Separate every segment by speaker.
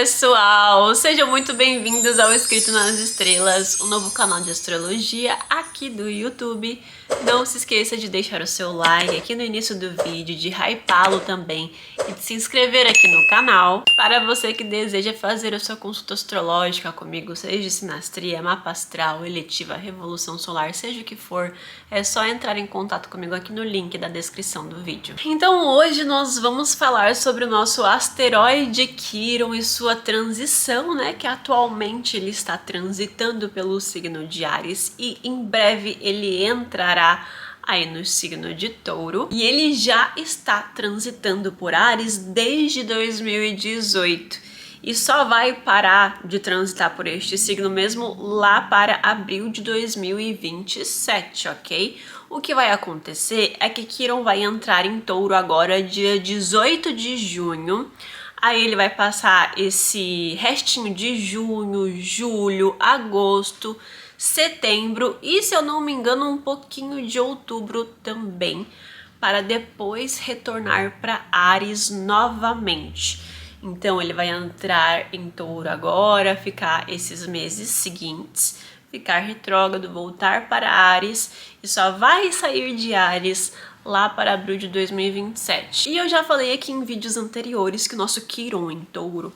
Speaker 1: pessoal! Sejam muito bem-vindos ao Escrito nas Estrelas, um novo canal de astrologia aqui do YouTube. Não se esqueça de deixar o seu like aqui no início do vídeo, de hypá-lo também e de se inscrever aqui no canal. Para você que deseja fazer a sua consulta astrológica comigo, seja de sinastria, mapa astral, eletiva, revolução solar, seja o que for, é só entrar em contato comigo aqui no link da descrição do vídeo. Então hoje nós vamos falar sobre o nosso asteroide Quiron e sua transição, né, que atualmente ele está transitando pelo signo de Áries e em breve ele entrará aí no signo de Touro, e ele já está transitando por Áries desde 2018 e só vai parar de transitar por este signo mesmo lá para abril de 2027, ok? O que vai acontecer é que Quiron vai entrar em Touro agora dia 18 de junho. Aí ele vai passar esse restinho de junho, julho, agosto, setembro e, se eu não me engano, um pouquinho de outubro também, para depois retornar para Áries novamente. Então ele vai entrar em Touro agora, ficar esses meses seguintes, ficar retrógrado, voltar para Áries e só vai sair de Áries lá para abril de 2027. E eu já falei aqui em vídeos anteriores que o nosso Quiron em Touro,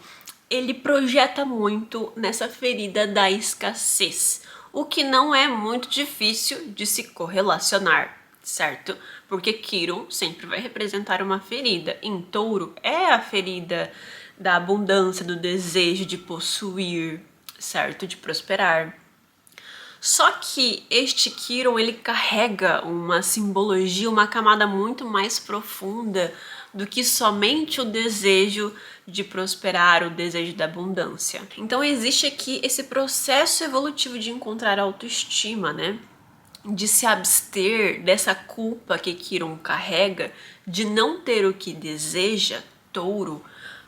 Speaker 1: ele projeta muito nessa ferida da escassez, o que não é muito difícil de se correlacionar, certo? Porque Quiron sempre vai representar uma ferida. Em Touro é a ferida da abundância, do desejo de possuir, certo? De prosperar. Só que este Quiron, ele carrega uma simbologia, uma camada muito mais profunda do que somente o desejo de prosperar, o desejo da abundância. Então existe aqui esse processo evolutivo de encontrar autoestima, né? De se abster dessa culpa que Quiron carrega de não ter o que deseja, Touro,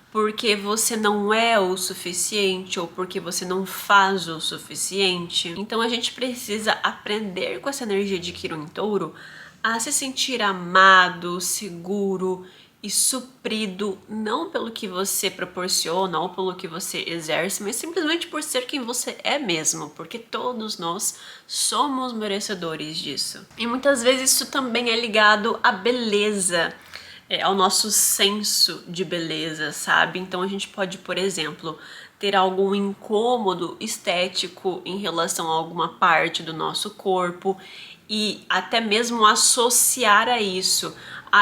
Speaker 1: porque você não é o suficiente ou porque você não faz o suficiente. Então a gente precisa aprender com essa energia de Quiron em Touro a se sentir amado, seguro e suprido, não pelo que você proporciona ou pelo que você exerce, mas simplesmente por ser quem você é mesmo, porque todos nós somos merecedores disso. E muitas vezes isso também é ligado à beleza, ao nosso senso de beleza, sabe? Então a gente pode, por exemplo, ter algum incômodo estético em relação a alguma parte do nosso corpo e até mesmo associar a isso.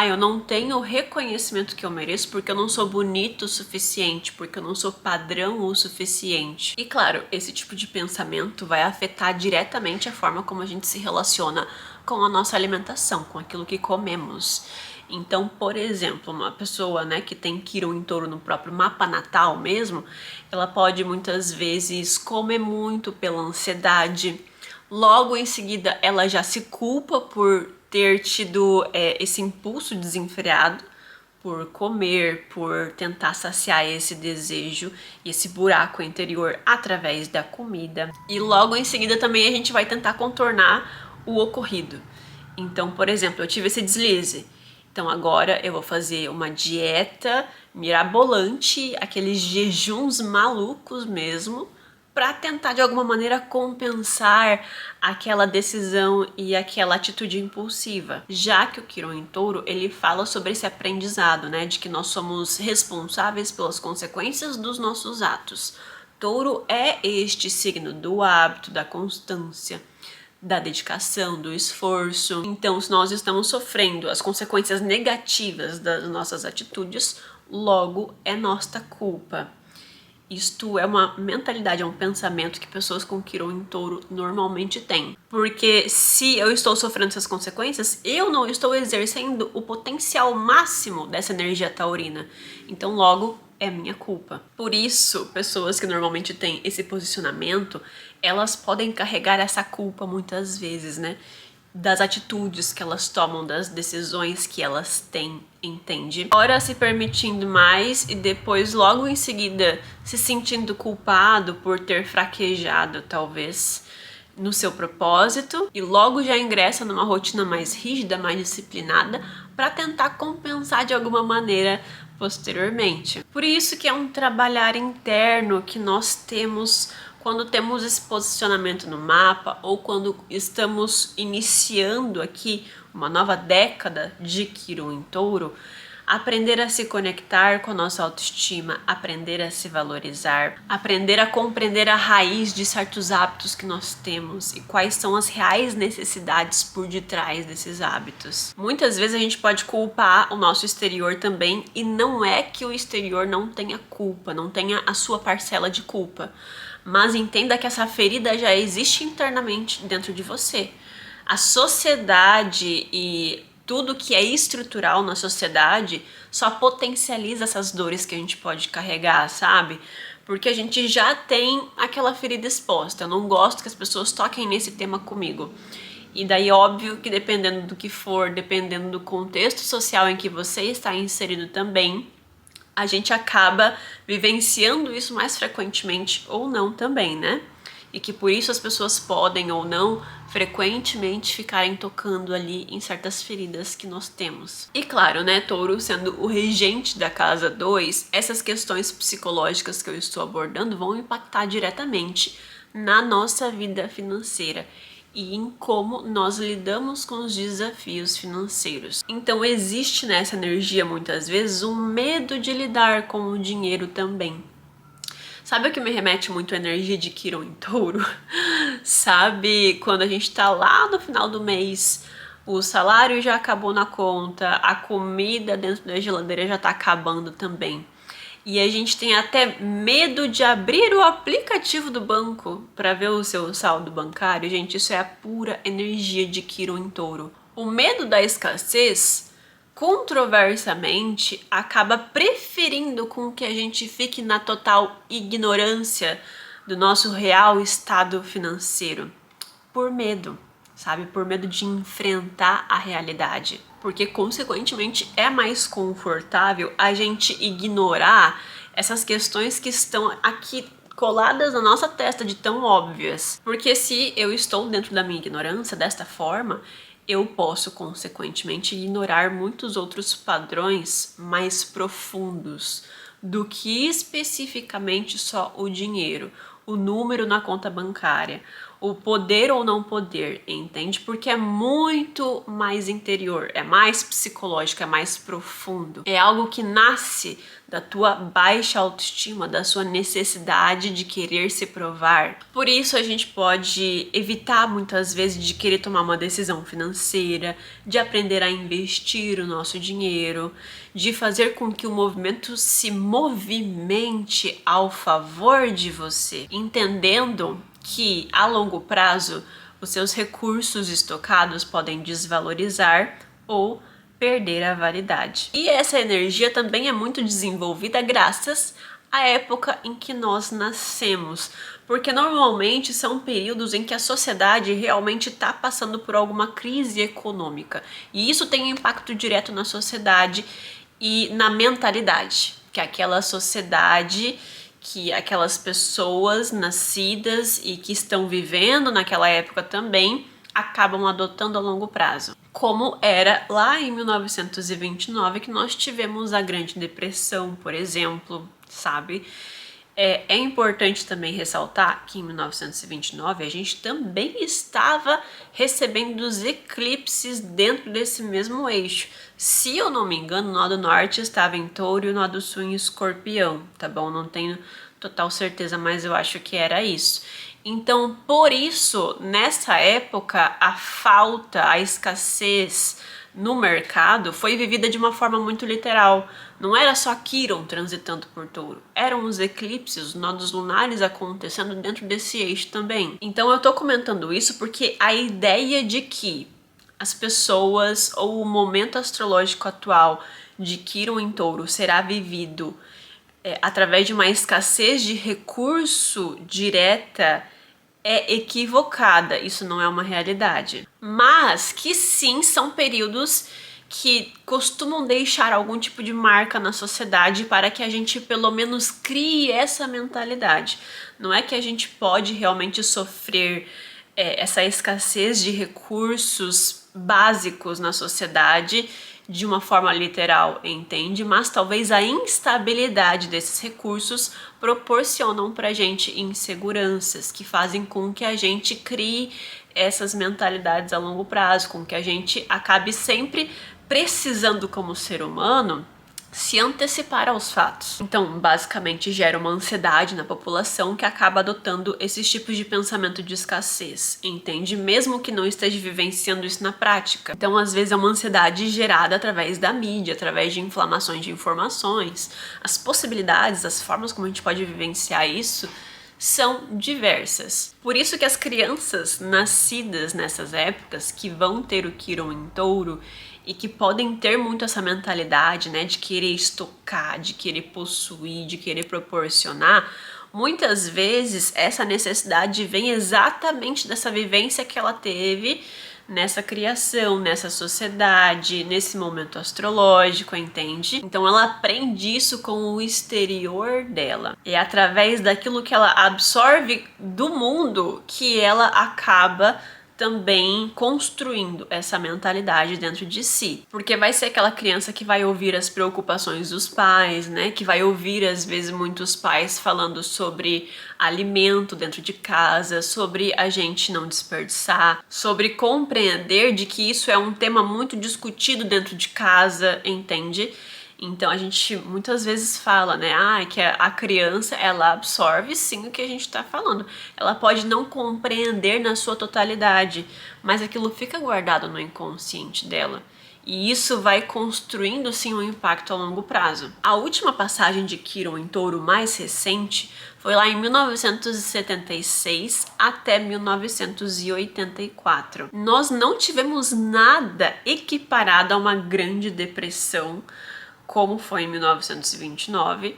Speaker 1: Eu não tenho o reconhecimento que eu mereço porque eu não sou bonito o suficiente, porque eu não sou padrão o suficiente. E claro, esse tipo de pensamento vai afetar diretamente a forma como a gente se relaciona com a nossa alimentação, com aquilo que comemos. Então, por exemplo, uma pessoa, né, que tem Quiron em Touro no próprio mapa natal mesmo, ela pode muitas vezes comer muito pela ansiedade. Logo em seguida, ela já se culpa por ter tido esse impulso desenfreado, por comer, por tentar saciar esse desejo e esse buraco interior através da comida. E logo em seguida também a gente vai tentar contornar o ocorrido. Então, por exemplo, eu tive esse deslize. Então agora eu vou fazer uma dieta mirabolante, aqueles jejuns malucos mesmo, para tentar de alguma maneira compensar aquela decisão e aquela atitude impulsiva. Já que o Quiron em Touro, ele fala sobre esse aprendizado, né, de que nós somos responsáveis pelas consequências dos nossos atos. Touro é este signo do hábito, da constância, da dedicação, do esforço. Então, se nós estamos sofrendo as consequências negativas das nossas atitudes, logo é nossa culpa. Isto é uma mentalidade, é um pensamento que pessoas com Quiron em Touro normalmente têm. Porque se eu estou sofrendo essas consequências, eu não estou exercendo o potencial máximo dessa energia taurina. Então, logo, é minha culpa. Por isso, pessoas que normalmente têm esse posicionamento, elas podem carregar essa culpa muitas vezes, né? Das atitudes que elas tomam, das decisões que elas têm, entende? Ora se permitindo mais e depois logo em seguida se sentindo culpado por ter fraquejado, talvez, no seu propósito, e logo já ingressa numa rotina mais rígida, mais disciplinada, para tentar compensar de alguma maneira posteriormente. Por isso que é um trabalhar interno que nós temos quando temos esse posicionamento no mapa ou quando estamos iniciando aqui uma nova década de Quirón em Touro. Aprender a se conectar com a nossa autoestima, aprender a se valorizar, aprender a compreender a raiz de certos hábitos que nós temos e quais são as reais necessidades por detrás desses hábitos. Muitas vezes a gente pode culpar o nosso exterior também, e não é que o exterior não tenha culpa, não tenha a sua parcela de culpa, mas entenda que essa ferida já existe internamente dentro de você. A sociedade e tudo que é estrutural na sociedade só potencializa essas dores que a gente pode carregar, sabe? Porque a gente já tem aquela ferida exposta. Eu não gosto que as pessoas toquem nesse tema comigo. E daí, óbvio que dependendo do que for, dependendo do contexto social em que você está inserido também, a gente acaba vivenciando isso mais frequentemente ou não também, né? E que por isso as pessoas podem ou não frequentemente ficarem tocando ali em certas feridas que nós temos. E claro, né, Touro sendo o regente da casa 2, essas questões psicológicas que eu estou abordando vão impactar diretamente na nossa vida financeira e em como nós lidamos com os desafios financeiros. Então existe nessa energia muitas vezes um medo de lidar com o dinheiro também. Sabe o que me remete muito à energia de Quirón em Touro? Sabe quando a gente tá lá no final do mês, o salário já acabou na conta, a comida dentro da geladeira já tá acabando também. E a gente tem até medo de abrir o aplicativo do banco para ver o seu saldo bancário. Gente, isso é a pura energia de Quirón em Touro. O medo da escassez, controversamente, acaba preferindo com que a gente fique na total ignorância do nosso real estado financeiro. Por medo, sabe? Por medo de enfrentar a realidade. Porque, consequentemente, é mais confortável a gente ignorar essas questões que estão aqui coladas na nossa testa de tão óbvias. Porque se eu estou dentro da minha ignorância desta forma, eu posso, consequentemente, ignorar muitos outros padrões mais profundos do que especificamente só o dinheiro, o número na conta bancária, o poder ou não poder, entende? Porque é muito mais interior, é mais psicológico, é mais profundo. É algo que nasce da tua baixa autoestima, da sua necessidade de querer se provar. Por isso a gente pode evitar muitas vezes de querer tomar uma decisão financeira, de aprender a investir o nosso dinheiro, de fazer com que o movimento se movimente ao favor de você, entendendo que a longo prazo os seus recursos estocados podem desvalorizar ou perder a validade. E essa energia também é muito desenvolvida graças à época em que nós nascemos, porque normalmente são períodos em que a sociedade realmente está passando por alguma crise econômica, e isso tem um impacto direto na sociedade e na mentalidade, que é aquela sociedade que aquelas pessoas nascidas e que estão vivendo naquela época também acabam adotando a longo prazo. Como era lá em 1929 que nós tivemos a Grande Depressão, por exemplo, sabe? É importante também ressaltar que em 1929 a gente também estava recebendo os eclipses dentro desse mesmo eixo. Se eu não me engano, o nó do norte estava em Touro e o nó do sul em Escorpião, tá bom? Não tenho total certeza, mas eu acho que era isso. Então, por isso, nessa época, a falta, a escassez no mercado foi vivida de uma forma muito literal. Não era só Quirón transitando por Touro, eram os eclipses, os nodos lunares acontecendo dentro desse eixo também. Então eu tô comentando isso porque a ideia de que as pessoas ou o momento astrológico atual de Quirón em Touro será vivido através de uma escassez de recurso direta é equivocada, isso não é uma realidade. Mas que sim, são períodos que costumam deixar algum tipo de marca na sociedade para que a gente pelo menos crie essa mentalidade. Não é que a gente pode realmente sofrer essa escassez de recursos básicos na sociedade de uma forma literal, entende? Mas talvez a instabilidade desses recursos proporcionam pra gente inseguranças que fazem com que a gente crie essas mentalidades a longo prazo, com que a gente acabe sempre precisando, como ser humano, se antecipar aos fatos. Então, basicamente, gera uma ansiedade na população que acaba adotando esses tipos de pensamento de escassez, entende? Mesmo que não esteja vivenciando isso na prática. Então, às vezes, é uma ansiedade gerada através da mídia, através de inflamações de informações. As possibilidades, as formas como a gente pode vivenciar isso são diversas. Por isso que as crianças nascidas nessas épocas, que vão ter o Quiron em Touro e que podem ter muito essa mentalidade, né, de querer estocar, de querer possuir, de querer proporcionar, muitas vezes essa necessidade vem exatamente dessa vivência que ela teve nessa criação, nessa sociedade, nesse momento astrológico, entende? Então ela aprende isso com o exterior dela. É através daquilo que ela absorve do mundo que ela acaba também construindo essa mentalidade dentro de si. Porque vai ser aquela criança que vai ouvir as preocupações dos pais, né? Que vai ouvir, às vezes, muitos pais falando sobre alimento dentro de casa, sobre a gente não desperdiçar, sobre compreender de que isso é um tema muito discutido dentro de casa, entende? Então a gente muitas vezes fala, né, que a criança ela absorve sim o que a gente tá falando. Ela pode não compreender na sua totalidade, mas aquilo fica guardado no inconsciente dela. E isso vai construindo sim um impacto a longo prazo. A última passagem de Quiron em Touro mais recente foi lá em 1976 até 1984. Nós não tivemos nada equiparado a uma grande depressão, como foi em 1929,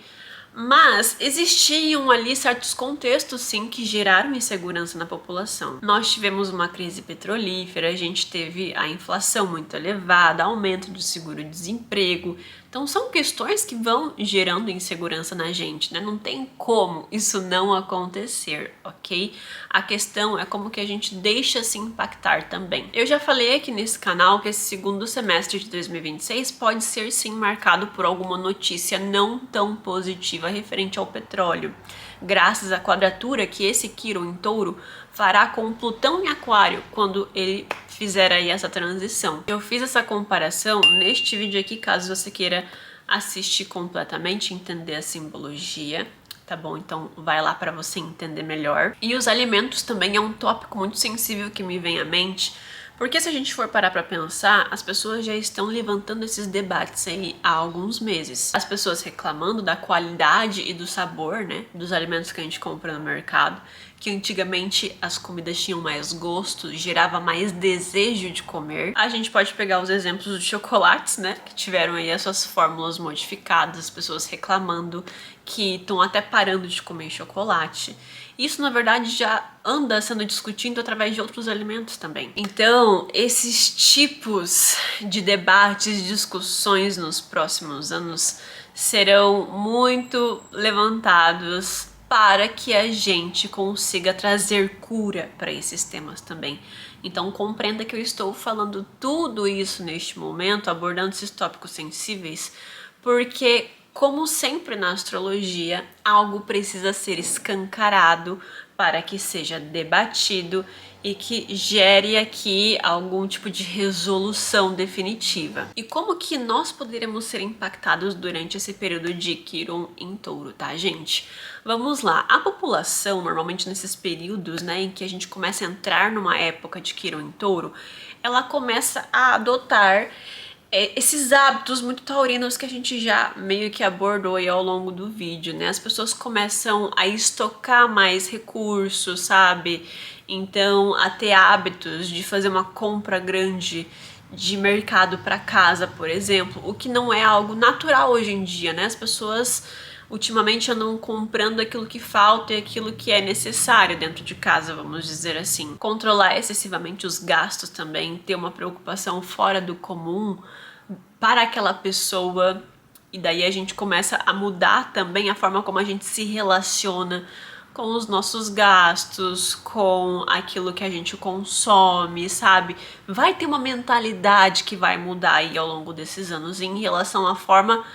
Speaker 1: mas existiam ali certos contextos, sim, que geraram insegurança na população. Nós tivemos uma crise petrolífera, a gente teve a inflação muito elevada, aumento do seguro-desemprego. Então são questões que vão gerando insegurança na gente, né? Não tem como isso não acontecer, ok? A questão é como que a gente deixa se impactar também. Eu já falei aqui nesse canal que esse segundo semestre de 2026 pode ser sim marcado por alguma notícia não tão positiva referente ao petróleo, graças à quadratura que esse Quiron em Touro fará com Plutão em Aquário quando ele fizer aí essa transição. Eu fiz essa comparação neste vídeo aqui, caso você queira assistir completamente, entender a simbologia, tá bom? Então vai lá para você entender melhor. E os alimentos também é um tópico muito sensível que me vem à mente, porque se a gente for parar pra pensar, as pessoas já estão levantando esses debates aí há alguns meses. As pessoas reclamando da qualidade e do sabor, né, dos alimentos que a gente compra no mercado, que antigamente as comidas tinham mais gosto, gerava mais desejo de comer. A gente pode pegar os exemplos dos chocolates, né, que tiveram aí as suas fórmulas modificadas, as pessoas reclamando que estão até parando de comer chocolate. Isso, na verdade, já anda sendo discutido através de outros alimentos também. Então, esses tipos de debates, discussões nos próximos anos serão muito levantados para que a gente consiga trazer cura para esses temas também. Então compreenda que eu estou falando tudo isso neste momento, abordando esses tópicos sensíveis, porque, como sempre na astrologia, algo precisa ser escancarado para que seja debatido e que gere aqui algum tipo de resolução definitiva. E como que nós poderemos ser impactados durante esse período de Quiron em Touro, tá, gente? Vamos lá. A população, normalmente nesses períodos, né, em que a gente começa a entrar numa época de Quiron em Touro, ela começa a adotar esses hábitos muito taurinos que a gente já meio que abordou aí ao longo do vídeo, né? As pessoas começam a estocar mais recursos, sabe? Então, a ter hábitos de fazer uma compra grande de mercado para casa, por exemplo, o que não é algo natural hoje em dia, né? As pessoas ultimamente andam comprando aquilo que falta e aquilo que é necessário dentro de casa, vamos dizer assim. Controlar excessivamente os gastos também, ter uma preocupação fora do comum para aquela pessoa, e daí a gente começa a mudar também a forma como a gente se relaciona com os nossos gastos, com aquilo que a gente consome, sabe? Vai ter uma mentalidade que vai mudar aí ao longo desses anos em relação à forma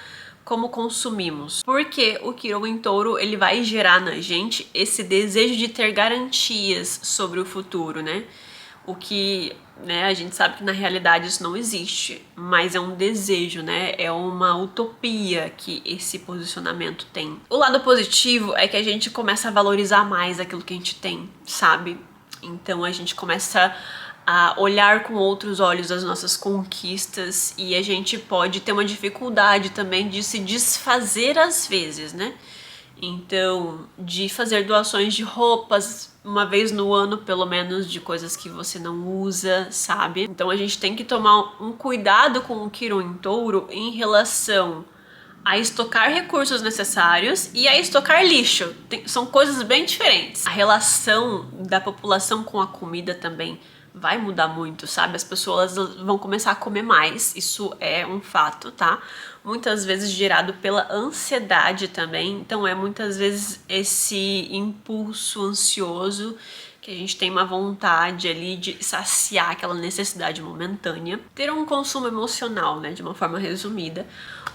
Speaker 1: como consumimos. Porque o Quirón em Touro, ele vai gerar na gente esse desejo de ter garantias sobre o futuro, né? O que, né, a gente sabe que na realidade isso não existe, mas é um desejo, né? É uma utopia que esse posicionamento tem. O lado positivo é que a gente começa a valorizar mais aquilo que a gente tem, sabe? Então a gente começa a olhar com outros olhos as nossas conquistas e a gente pode ter uma dificuldade também de se desfazer às vezes, né? Então, de fazer doações de roupas uma vez no ano, pelo menos, de coisas que você não usa, sabe? Então a gente tem que tomar um cuidado com o Quirón em Touro em relação a estocar recursos necessários e a estocar lixo. São coisas bem diferentes. A relação da população com a comida também vai mudar muito, sabe? As pessoas vão começar a comer mais, isso é um fato, tá? Muitas vezes gerado pela ansiedade também, então é muitas vezes esse impulso ansioso que a gente tem uma vontade ali de saciar aquela necessidade momentânea. Ter um consumo emocional, né, de uma forma resumida.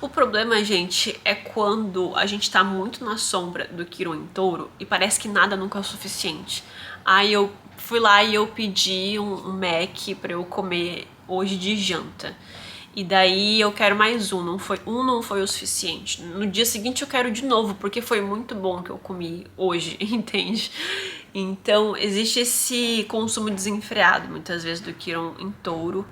Speaker 1: O problema, gente, é quando a gente tá muito na sombra do Quirón em Touro e parece que nada nunca é o suficiente. Aí eu fui lá e eu pedi um Mac pra eu comer hoje de janta. E daí eu quero mais um, não foi o suficiente. No dia seguinte eu quero de novo, porque foi muito bom que eu comi hoje, entende? Então existe esse consumo desenfreado, muitas vezes, do Quirón em Touro.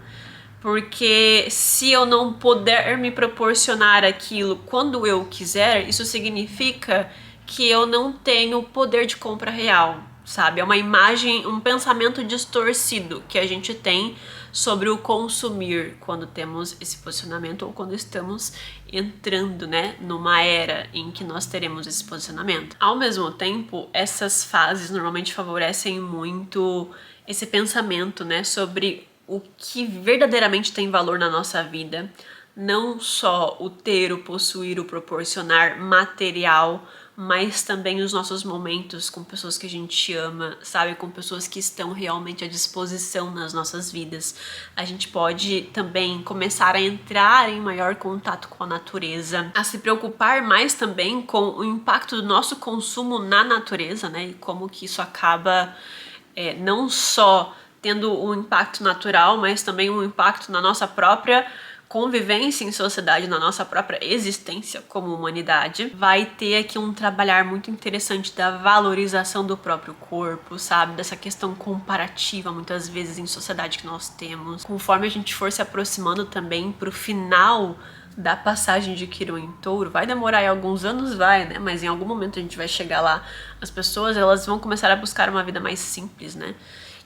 Speaker 1: Porque se eu não puder me proporcionar aquilo quando eu quiser, isso significa que eu não tenho poder de compra real, sabe? É uma imagem, um pensamento distorcido que a gente tem sobre o consumir quando temos esse posicionamento ou quando estamos entrando, né, numa era em que nós teremos esse posicionamento. Ao mesmo tempo, essas fases normalmente favorecem muito esse pensamento, né, sobre o que verdadeiramente tem valor na nossa vida, não só o ter, o possuir, o proporcionar material, mas também os nossos momentos com pessoas que a gente ama, sabe? Com pessoas que estão realmente à disposição nas nossas vidas. A gente pode também começar a entrar em maior contato com a natureza, a se preocupar mais também com o impacto do nosso consumo na natureza, né? E como que isso acaba não só tendo um impacto natural, mas também um impacto na nossa própria convivência em sociedade, na nossa própria existência como humanidade. Vai ter aqui um trabalhar muito interessante da valorização do próprio corpo, sabe? Dessa questão comparativa, muitas vezes, em sociedade que nós temos. Conforme a gente for se aproximando também pro final da passagem de Quirón em Touro, vai demorar aí alguns anos, vai, né? Mas em algum momento a gente vai chegar lá. As pessoas, elas vão começar a buscar uma vida mais simples, né?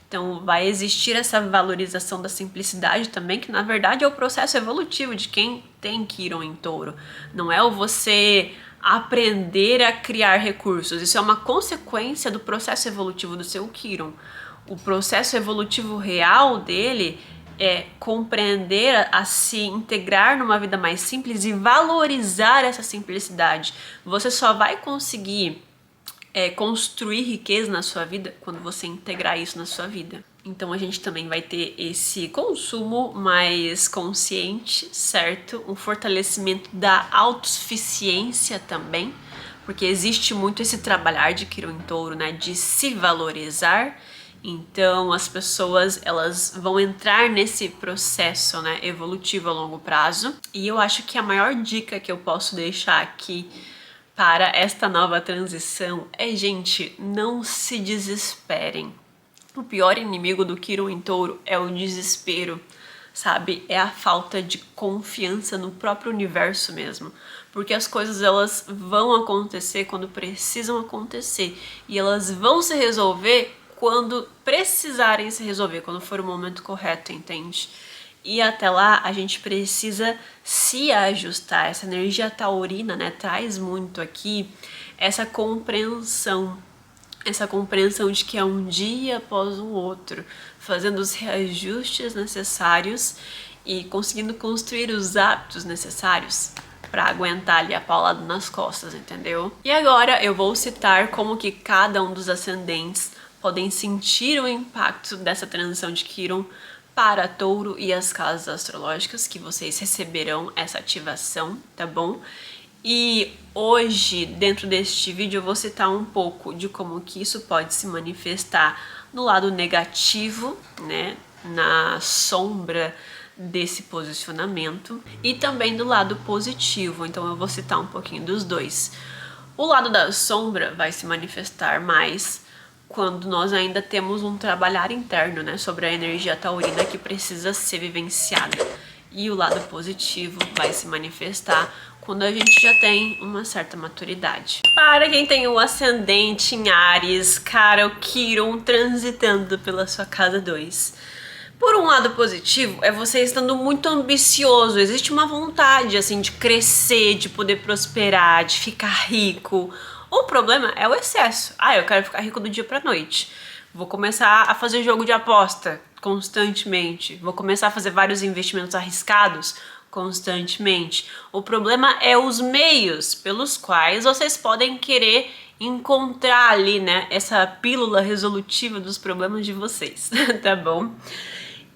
Speaker 1: Então vai existir essa valorização da simplicidade também, que na verdade é o processo evolutivo de quem tem Quirón em Touro. Não é o você aprender a criar recursos, isso é uma consequência do processo evolutivo do seu Quirón. O processo evolutivo real dele é compreender a se integrar numa vida mais simples e valorizar essa simplicidade. Você só vai conseguir construir riqueza na sua vida quando você integrar isso na sua vida. Então a gente também vai ter esse consumo mais consciente, certo? Um fortalecimento da autossuficiência também, porque existe muito esse trabalhar de Quirón em Touro, né? De se valorizar. Então as pessoas, elas vão entrar nesse processo, né, evolutivo a longo prazo. E eu acho que a maior dica que eu posso deixar aqui para esta nova transição é, gente, não se desesperem. O pior inimigo do Quirón em Touro é o desespero, sabe? É a falta de confiança no próprio universo mesmo. Porque as coisas, elas vão acontecer quando precisam acontecer. E elas vão se resolver quando precisarem se resolver, quando for o momento correto, entende? E até lá a gente precisa se ajustar. Essa energia taurina, né, traz muito aqui essa compreensão de que é um dia após o outro, fazendo os reajustes necessários e conseguindo construir os hábitos necessários pra aguentar ali a paulada nas costas, entendeu? E agora eu vou citar como que cada um dos ascendentes podem sentir o impacto dessa transição de Quirón para Touro e as casas astrológicas, que vocês receberão essa ativação, tá bom? E hoje, dentro deste vídeo, eu vou citar um pouco de como que isso pode se manifestar no lado negativo, né, na sombra desse posicionamento, e também do lado positivo. Então eu vou citar um pouquinho dos dois. O lado da sombra vai se manifestar mais quando nós ainda temos um trabalhar interno, né, sobre a energia taurina que precisa ser vivenciada. E o lado positivo vai se manifestar quando a gente já tem uma certa maturidade. Para quem tem o ascendente em Áries, cara, o Quirón transitando pela sua casa 2. Por um lado positivo, é você estando muito ambicioso, existe uma vontade, assim, de crescer, de poder prosperar, de ficar rico. O problema é o excesso. Ah, eu quero ficar rico do dia pra noite. Vou começar a fazer jogo de aposta constantemente. Vou começar a fazer vários investimentos arriscados constantemente. O problema é os meios pelos quais vocês podem querer encontrar ali, né, essa pílula resolutiva dos problemas de vocês, tá bom?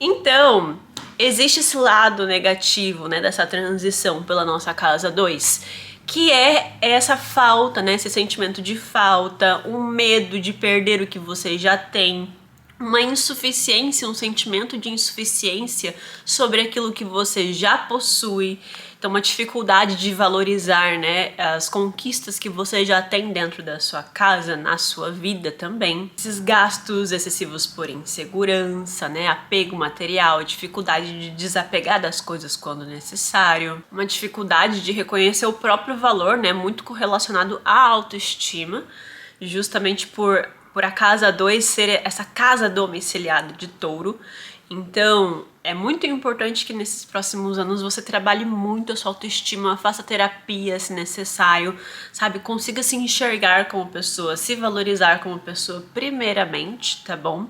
Speaker 1: Então, existe esse lado negativo, né, dessa transição pela nossa casa 2, que é essa falta, né, esse sentimento de falta, um medo de perder o que você já tem, uma insuficiência, um sentimento de insuficiência sobre aquilo que você já possui. Então, uma dificuldade de valorizar, né, as conquistas que você já tem dentro da sua casa, na sua vida também. Esses gastos excessivos por insegurança, né, apego material, dificuldade de desapegar das coisas quando necessário, uma dificuldade de reconhecer o próprio valor, né, muito correlacionado à autoestima, justamente por a casa 2 ser essa casa domiciliada de Touro. Então, é muito importante que nesses próximos anos você trabalhe muito a sua autoestima, faça terapia se necessário, sabe? Consiga se enxergar como pessoa, se valorizar como pessoa primeiramente, tá bom?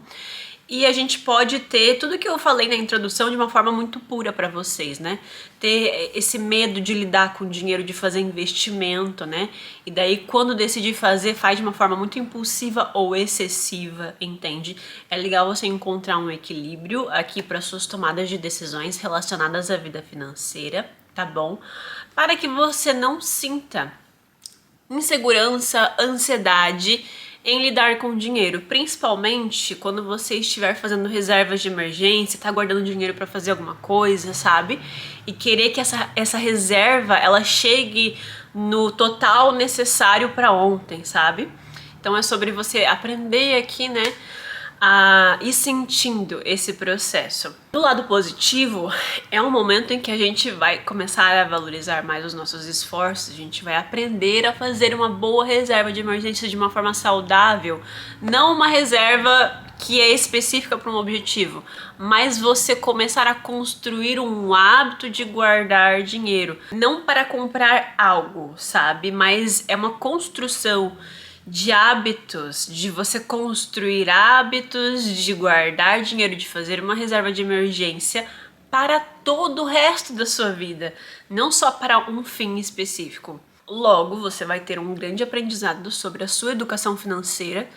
Speaker 1: E a gente pode ter tudo que eu falei na introdução de uma forma muito pura para vocês, né? Ter esse medo de lidar com dinheiro, de fazer investimento, né? E daí, quando decidir fazer, faz de uma forma muito impulsiva ou excessiva, entende? É legal você encontrar um equilíbrio aqui para suas tomadas de decisões relacionadas à vida financeira, tá bom? Para que você não sinta insegurança, ansiedade em lidar com dinheiro, principalmente quando você estiver fazendo reservas de emergência, tá guardando dinheiro para fazer alguma coisa, sabe? E querer que essa reserva ela chegue no total necessário para ontem, sabe? Então é sobre você aprender aqui, né, a ir sentindo esse processo. Do lado positivo, é um momento em que a gente vai começar a valorizar mais os nossos esforços, a gente vai aprender a fazer uma boa reserva de emergência de uma forma saudável, não uma reserva que é específica para um objetivo, mas você começar a construir um hábito de guardar dinheiro, não para comprar algo, sabe? Mas é uma construção de hábitos, de você construir hábitos, de guardar dinheiro, de fazer uma reserva de emergência para todo o resto da sua vida, não só para um fim específico. Logo, você vai ter um grande aprendizado sobre a sua educação financeira.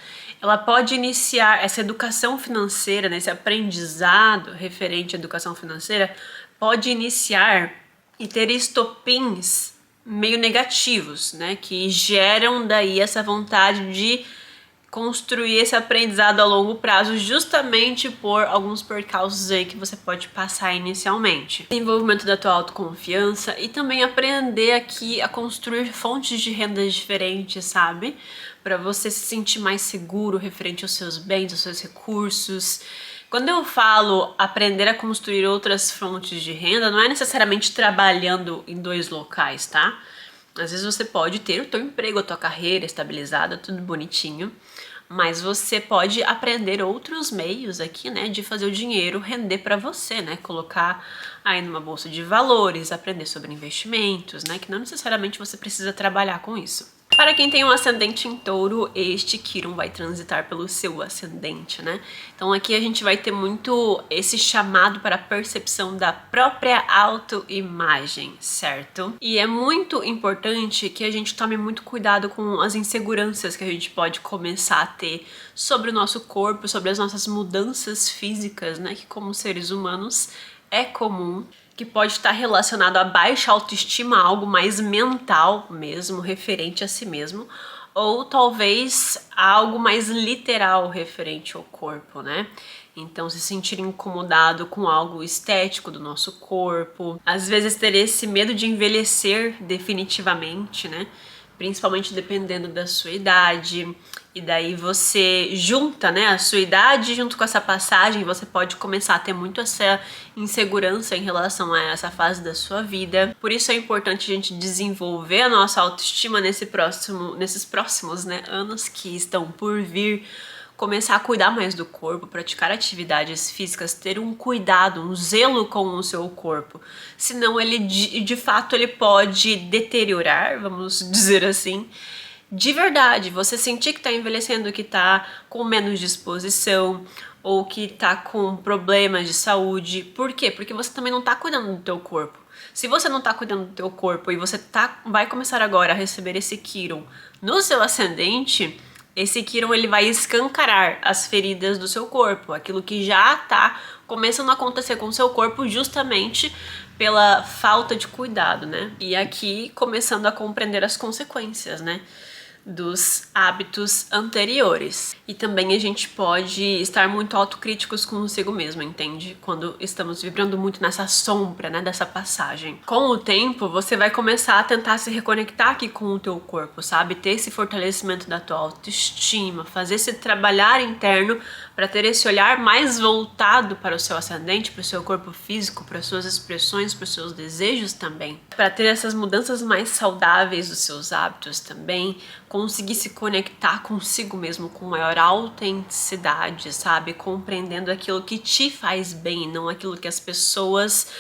Speaker 1: Ela pode iniciar essa educação financeira, né, esse aprendizado referente à educação financeira, pode iniciar e ter estopins meio negativos, né, que geram daí essa vontade de construir esse aprendizado a longo prazo, justamente por alguns percalços aí que você pode passar inicialmente. Desenvolvimento da tua autoconfiança e também aprender aqui a construir fontes de renda diferentes, sabe? Para você se sentir mais seguro referente aos seus bens, aos seus recursos. Quando eu falo aprender a construir outras fontes de renda, não é necessariamente trabalhando em dois locais, tá? Às vezes você pode ter o teu emprego, a tua carreira estabilizada, tudo bonitinho, mas você pode aprender outros meios aqui, né, de fazer o dinheiro render para você, né? Colocar aí numa bolsa de valores, aprender sobre investimentos, né? Que não necessariamente você precisa trabalhar com isso. Para quem tem um ascendente em touro, este Quirón vai transitar pelo seu ascendente, né? Então aqui a gente vai ter muito esse chamado para a percepção da própria autoimagem, certo? E é muito importante que a gente tome muito cuidado com as inseguranças que a gente pode começar a ter sobre o nosso corpo, sobre as nossas mudanças físicas, né? Que como seres humanos é comum, que pode estar relacionado a baixa autoestima, algo mais mental mesmo, referente a si mesmo, ou talvez algo mais literal referente ao corpo, né? Então, se sentir incomodado com algo estético do nosso corpo, às vezes ter esse medo de envelhecer definitivamente, né? Principalmente dependendo da sua idade. E daí você junta, né, a sua idade junto com essa passagem, você pode começar a ter muito essa insegurança em relação a essa fase da sua vida. Por isso é importante a gente desenvolver a nossa autoestima nesses próximos, né, anos que estão por vir. Começar a cuidar mais do corpo, praticar atividades físicas, ter um cuidado, um zelo com o seu corpo. Senão ele, de fato, ele pode deteriorar, vamos dizer assim. De verdade, você sentir que tá envelhecendo, que tá com menos disposição, ou que tá com problemas de saúde. Por quê? Porque você também não tá cuidando do teu corpo. Se você não tá cuidando do teu corpo e você vai começar agora a receber esse Quirón no seu ascendente, esse Quirón ele vai escancarar as feridas do seu corpo, aquilo que já tá começando a acontecer com o seu corpo justamente pela falta de cuidado, né? E aqui começando a compreender as consequências, né, dos hábitos anteriores. E também a gente pode estar muito autocríticos consigo mesmo, entende? Quando estamos vibrando muito nessa sombra, né, dessa passagem. Com o tempo, você vai começar a tentar se reconectar aqui com o teu corpo, sabe? Ter esse fortalecimento da tua autoestima, fazer esse trabalhar interno para ter esse olhar mais voltado para o seu ascendente, para o seu corpo físico, para as suas expressões, para os seus desejos também. Para ter essas mudanças mais saudáveis dos seus hábitos também, conseguir se conectar consigo mesmo com maior autenticidade, sabe? Compreendendo aquilo que te faz bem, não aquilo que as pessoas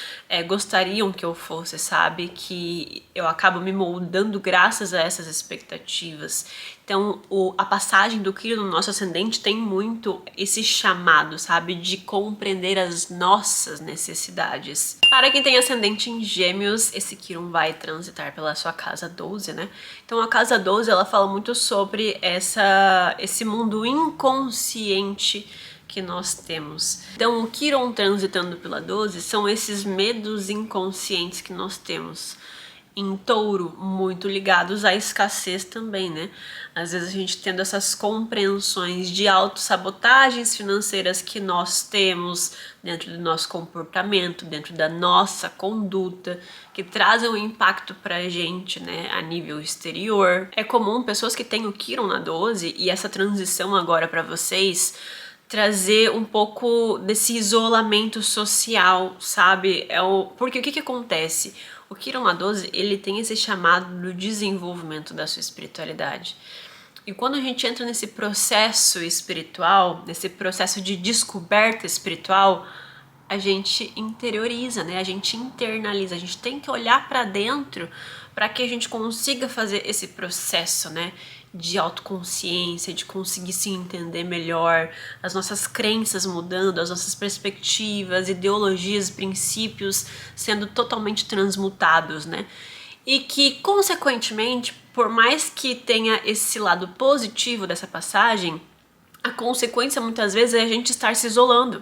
Speaker 1: gostariam que eu fosse, sabe? Que eu acabo me moldando graças a essas expectativas. Então, a passagem do Quirón no nosso ascendente tem muito esse chamado, sabe? De compreender as nossas necessidades. Para quem tem ascendente em Gêmeos, esse Quirón vai transitar pela sua casa 12, né? Então, a casa 12, ela fala muito sobre esse mundo inconsciente que nós temos. Então, o Quirón transitando pela 12 são esses medos inconscientes que nós temos. Em touro, muito ligados à escassez também, né? Às vezes a gente tendo essas compreensões de autossabotagens financeiras que nós temos dentro do nosso comportamento, dentro da nossa conduta, que trazem um impacto pra gente, né, a nível exterior. É comum pessoas que têm o Quirón na 12 e essa transição agora pra vocês trazer um pouco desse isolamento social, sabe? Porque o que acontece? O Quirón na 12, ele tem esse chamado do desenvolvimento da sua espiritualidade. E quando a gente entra nesse processo espiritual, nesse processo de descoberta espiritual, a gente interioriza, né? A gente internaliza, a gente tem que olhar para dentro para que a gente consiga fazer esse processo, né, de autoconsciência, de conseguir se entender melhor, as nossas crenças mudando, as nossas perspectivas, ideologias, princípios sendo totalmente transmutados, né? E que, consequentemente, por mais que tenha esse lado positivo dessa passagem, a consequência muitas vezes é a gente estar se isolando,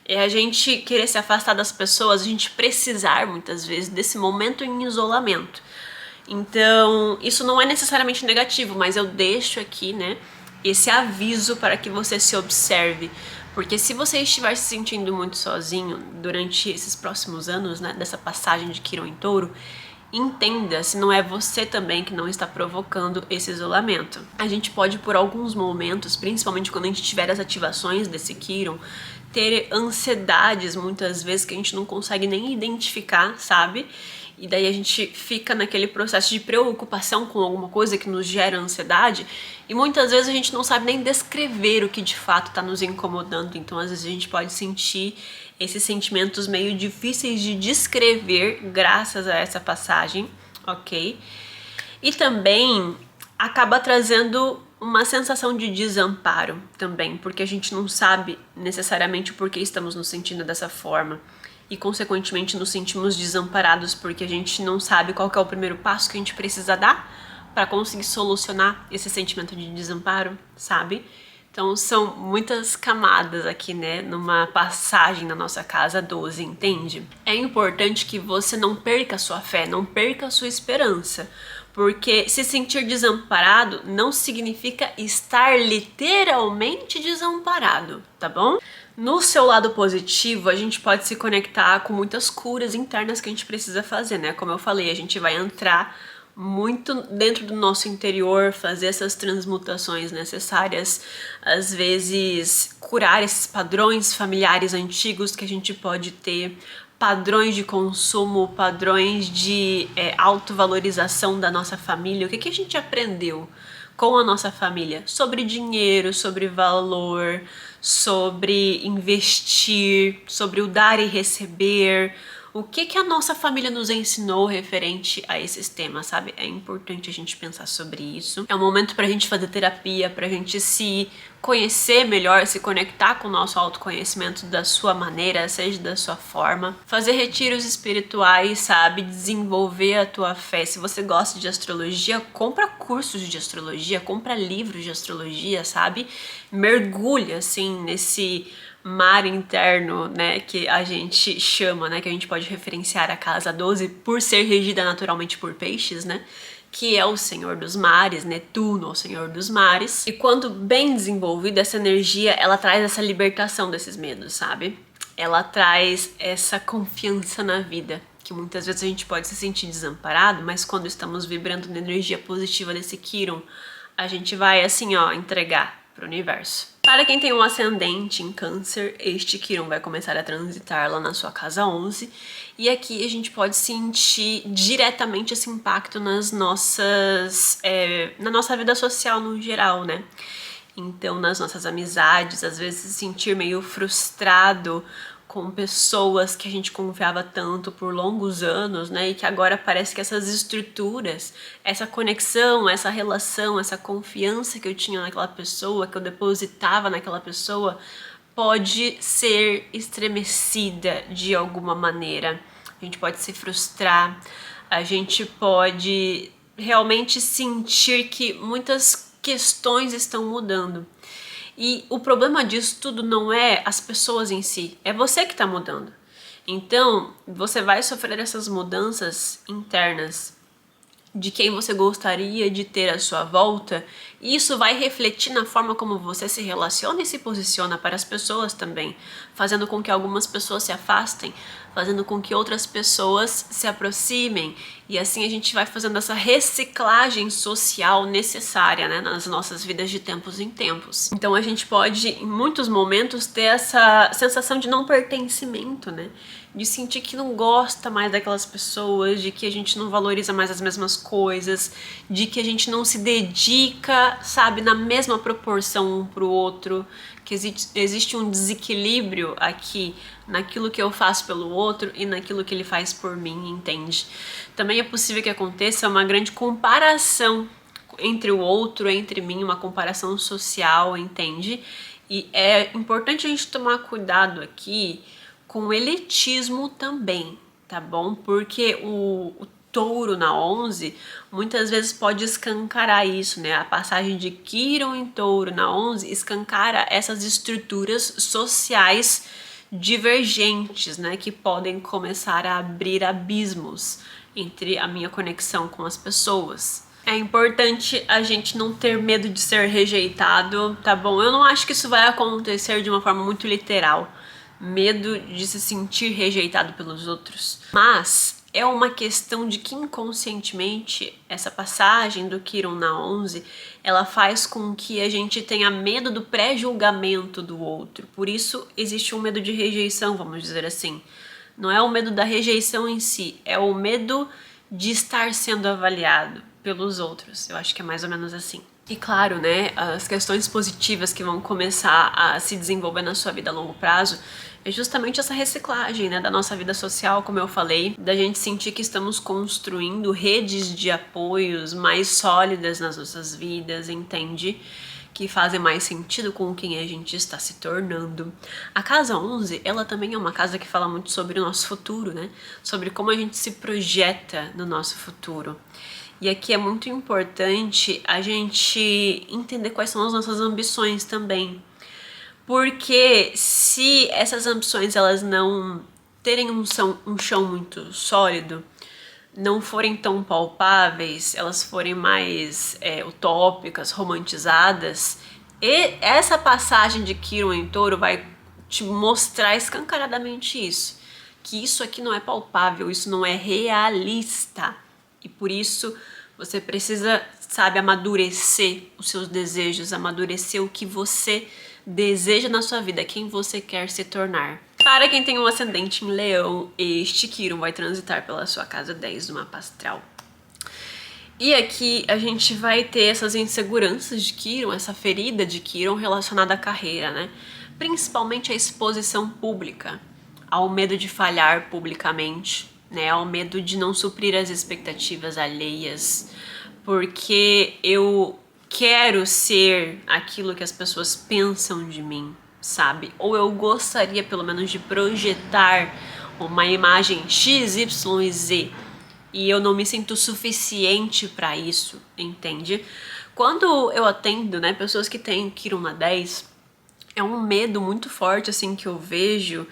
Speaker 1: é a gente querer se afastar das pessoas, a gente precisar muitas vezes desse momento em isolamento. Então, isso não é necessariamente negativo, mas eu deixo aqui, né, esse aviso para que você se observe. Porque se você estiver se sentindo muito sozinho durante esses próximos anos, né, dessa passagem de Quirón em touro, entenda se não é você também que não está provocando esse isolamento. A gente pode, por alguns momentos, principalmente quando a gente tiver as ativações desse Quirón, ter ansiedades muitas vezes que a gente não consegue nem identificar, sabe? E daí a gente fica naquele processo de preocupação com alguma coisa que nos gera ansiedade e muitas vezes a gente não sabe nem descrever o que de fato está nos incomodando. Então às vezes a gente pode sentir esses sentimentos meio difíceis de descrever graças a essa passagem, ok? E também acaba trazendo uma sensação de desamparo também, porque a gente não sabe necessariamente por que estamos nos sentindo dessa forma e, consequentemente, nos sentimos desamparados porque a gente não sabe qual que é o primeiro passo que a gente precisa dar para conseguir solucionar esse sentimento de desamparo, sabe? Então são muitas camadas aqui, né, numa passagem na nossa casa 12, entende? É importante que você não perca a sua fé, não perca a sua esperança, porque se sentir desamparado não significa estar literalmente desamparado, tá bom? No seu lado positivo, a gente pode se conectar com muitas curas internas que a gente precisa fazer, né? Como eu falei, a gente vai entrar muito dentro do nosso interior, fazer essas transmutações necessárias, às vezes curar esses padrões familiares antigos que a gente pode ter, padrões de consumo, padrões de autovalorização da nossa família. O que a gente aprendeu com a nossa família sobre dinheiro, sobre valor, sobre investir, sobre o dar e receber. O que a nossa família nos ensinou referente a esses temas, sabe? É importante a gente pensar sobre isso. É um momento pra gente fazer terapia, pra gente se conhecer melhor, se conectar com o nosso autoconhecimento da sua maneira, seja da sua forma. Fazer retiros espirituais, sabe? Desenvolver a tua fé. Se você gosta de astrologia, compra cursos de astrologia, compra livros de astrologia, sabe? Mergulha, assim, nesse mar interno, né, que a gente chama, né, que a gente pode referenciar a casa 12 por ser regida naturalmente por peixes, né, que é o senhor dos mares, Netuno, o senhor dos mares. E quando bem desenvolvida, essa energia, ela traz essa libertação desses medos, sabe? Ela traz essa confiança na vida, que muitas vezes a gente pode se sentir desamparado, mas quando estamos vibrando na energia positiva desse Quiron, a gente vai, assim, ó, entregar para o universo. Para quem tem um ascendente em Câncer, este Quiron vai começar a transitar lá na sua casa 11, e aqui a gente pode sentir diretamente esse impacto nas nossas, na nossa vida social no geral, né? Então, nas nossas amizades, às vezes se sentir meio frustrado com pessoas que a gente confiava tanto por longos anos, né? E que agora parece que essas estruturas, essa conexão, essa relação, essa confiança que eu tinha naquela pessoa, que eu depositava naquela pessoa, pode ser estremecida de alguma maneira. A gente pode se frustrar, a gente pode realmente sentir que muitas questões estão mudando. E o problema disso tudo não é as pessoas em si, é você que está mudando. Então, você vai sofrer essas mudanças internas de quem você gostaria de ter à sua volta, e isso vai refletir na forma como você se relaciona e se posiciona para as pessoas também, fazendo com que algumas pessoas se afastem, fazendo com que outras pessoas se aproximem, e assim a gente vai fazendo essa reciclagem social necessária, né, nas nossas vidas de tempos em tempos. Então a gente pode, em muitos momentos, ter essa sensação de não pertencimento, né, de sentir que não gosta mais daquelas pessoas, de que a gente não valoriza mais as mesmas coisas, de que a gente não se dedica, sabe, na mesma proporção um pro outro, que existe um desequilíbrio aqui naquilo que eu faço pelo outro e naquilo que ele faz por mim, entende? Também é possível que aconteça uma grande comparação entre o outro, entre mim, uma comparação social, entende? E é importante a gente tomar cuidado aqui com o elitismo também, tá bom? Porque o touro na 11 muitas vezes pode escancarar isso, né? A passagem de Quiron em touro na 11 escancara essas estruturas sociais divergentes, né? Que podem começar a abrir abismos entre a minha conexão com as pessoas. É importante a gente não ter medo de ser rejeitado, tá bom? Eu não acho que isso vai acontecer de uma forma muito literal. Medo de se sentir rejeitado pelos outros. Mas é uma questão de que inconscientemente essa passagem do Quiron na 11, ela faz com que a gente tenha medo do pré-julgamento do outro. Por isso existe um medo de rejeição, vamos dizer assim. Não é o medo da rejeição em si, é o medo de estar sendo avaliado pelos outros. Eu acho que é mais ou menos assim. E claro, né, as questões positivas que vão começar a se desenvolver na sua vida a longo prazo é justamente essa reciclagem, né, da nossa vida social, como eu falei, da gente sentir que estamos construindo redes de apoios mais sólidas nas nossas vidas, entende? Que fazem mais sentido com quem a gente está se tornando. A casa 11, ela também é uma casa que fala muito sobre o nosso futuro, né? Sobre como a gente se projeta no nosso futuro. E aqui é muito importante a gente entender quais são as nossas ambições também. Porque se essas ambições elas não terem um chão muito sólido, não forem tão palpáveis, elas forem mais utópicas, romantizadas, e essa passagem de Quirón em Touro vai te mostrar escancaradamente isso. Que isso aqui não é palpável, isso não é realista. E por isso você precisa, sabe, amadurecer os seus desejos, amadurecer o que você deseja na sua vida, quem você quer se tornar. Para quem tem um ascendente em Leão, este Quirón vai transitar pela sua casa 10 do mapa astral. E aqui a gente vai ter essas inseguranças de Quirón, essa ferida de Quirón relacionada à carreira, né? Principalmente à exposição pública, ao medo de falhar publicamente, né? Ao medo de não suprir as expectativas alheias, porque eu quero ser aquilo que as pessoas pensam de mim, sabe? Ou eu gostaria pelo menos de projetar uma imagem X, Y e Z e eu não me sinto suficiente para isso, entende? Quando eu atendo, né, pessoas que têm Quirón na 10, é um medo muito forte assim que eu vejo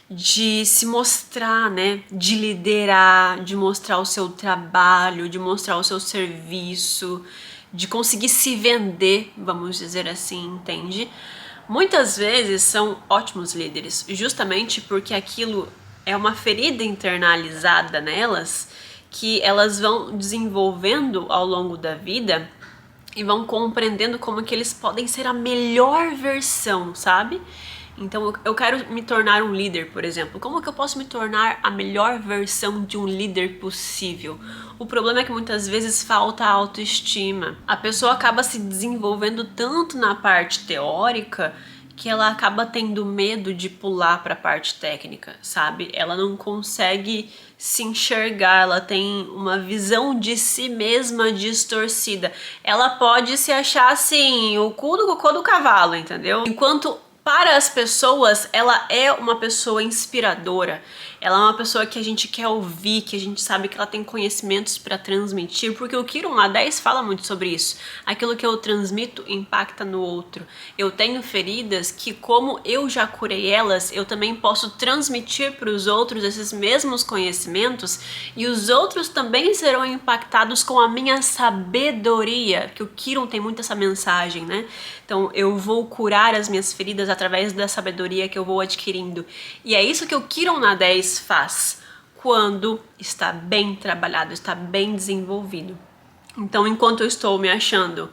Speaker 1: de se mostrar, né, de liderar, de mostrar o seu trabalho, de mostrar o seu serviço, de conseguir se vender, vamos dizer assim, entende? Muitas vezes são ótimos líderes, justamente porque aquilo é uma ferida internalizada nelas que elas vão desenvolvendo ao longo da vida e vão compreendendo como que eles podem ser a melhor versão, sabe? Então eu quero me tornar um líder, por exemplo. Como que eu posso me tornar a melhor versão de um líder possível? O problema é que muitas vezes falta autoestima. A pessoa acaba se desenvolvendo tanto na parte teórica que ela acaba tendo medo de pular para a parte técnica, sabe? Ela não consegue se enxergar, ela tem uma visão de si mesma distorcida. Ela pode se achar assim, o cu do cocô do cavalo, entendeu? Enquanto para as pessoas, ela é uma pessoa inspiradora. Ela é uma pessoa que a gente quer ouvir, que a gente sabe que ela tem conhecimentos para transmitir, porque o Quirón na 10 fala muito sobre isso. Aquilo que eu transmito impacta no outro. Eu tenho feridas que, como eu já curei elas, eu também posso transmitir para os outros esses mesmos conhecimentos e os outros também serão impactados com a minha sabedoria, que o Quirón tem muito essa mensagem, né? Então eu vou curar as minhas feridas através da sabedoria que eu vou adquirindo. E é isso que o Quirón na 10 faz quando está bem trabalhado, está bem desenvolvido. Então, enquanto eu estou me achando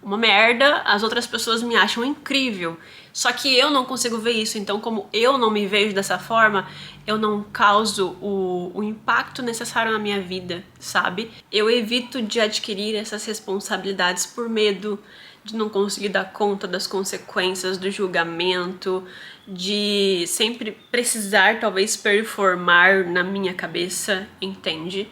Speaker 1: uma merda, as outras pessoas me acham incrível. Só que eu não consigo ver isso, então como eu não me vejo dessa forma, eu não causo o impacto necessário na minha vida, sabe? Eu evito de adquirir essas responsabilidades por medo de não conseguir dar conta das consequências do julgamento, de sempre precisar talvez performar na minha cabeça, entende?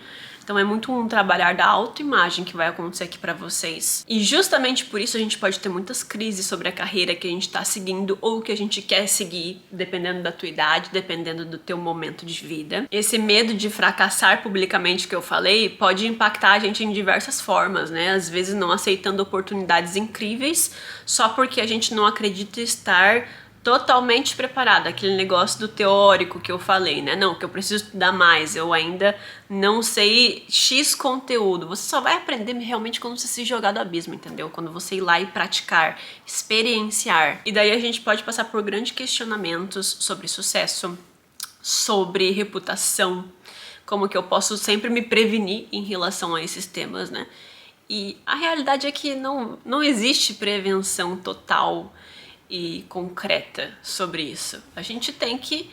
Speaker 1: Então é muito um trabalhar da autoimagem que vai acontecer aqui pra vocês. E justamente por isso a gente pode ter muitas crises sobre a carreira que a gente tá seguindo ou que a gente quer seguir, dependendo da tua idade, dependendo do teu momento de vida. Esse medo de fracassar publicamente que eu falei pode impactar a gente em diversas formas, né? Às vezes não aceitando oportunidades incríveis só porque a gente não acredita estar totalmente preparada, aquele negócio do teórico que eu falei, né? Não, que eu preciso estudar mais, eu ainda não sei X conteúdo. Você só vai aprender realmente quando você se jogar do abismo, entendeu? Quando você ir lá e praticar, experienciar. E daí a gente pode passar por grandes questionamentos sobre sucesso, sobre reputação, como que eu posso sempre me prevenir em relação a esses temas, né? E a realidade é que não existe prevenção total e concreta sobre isso. A gente tem que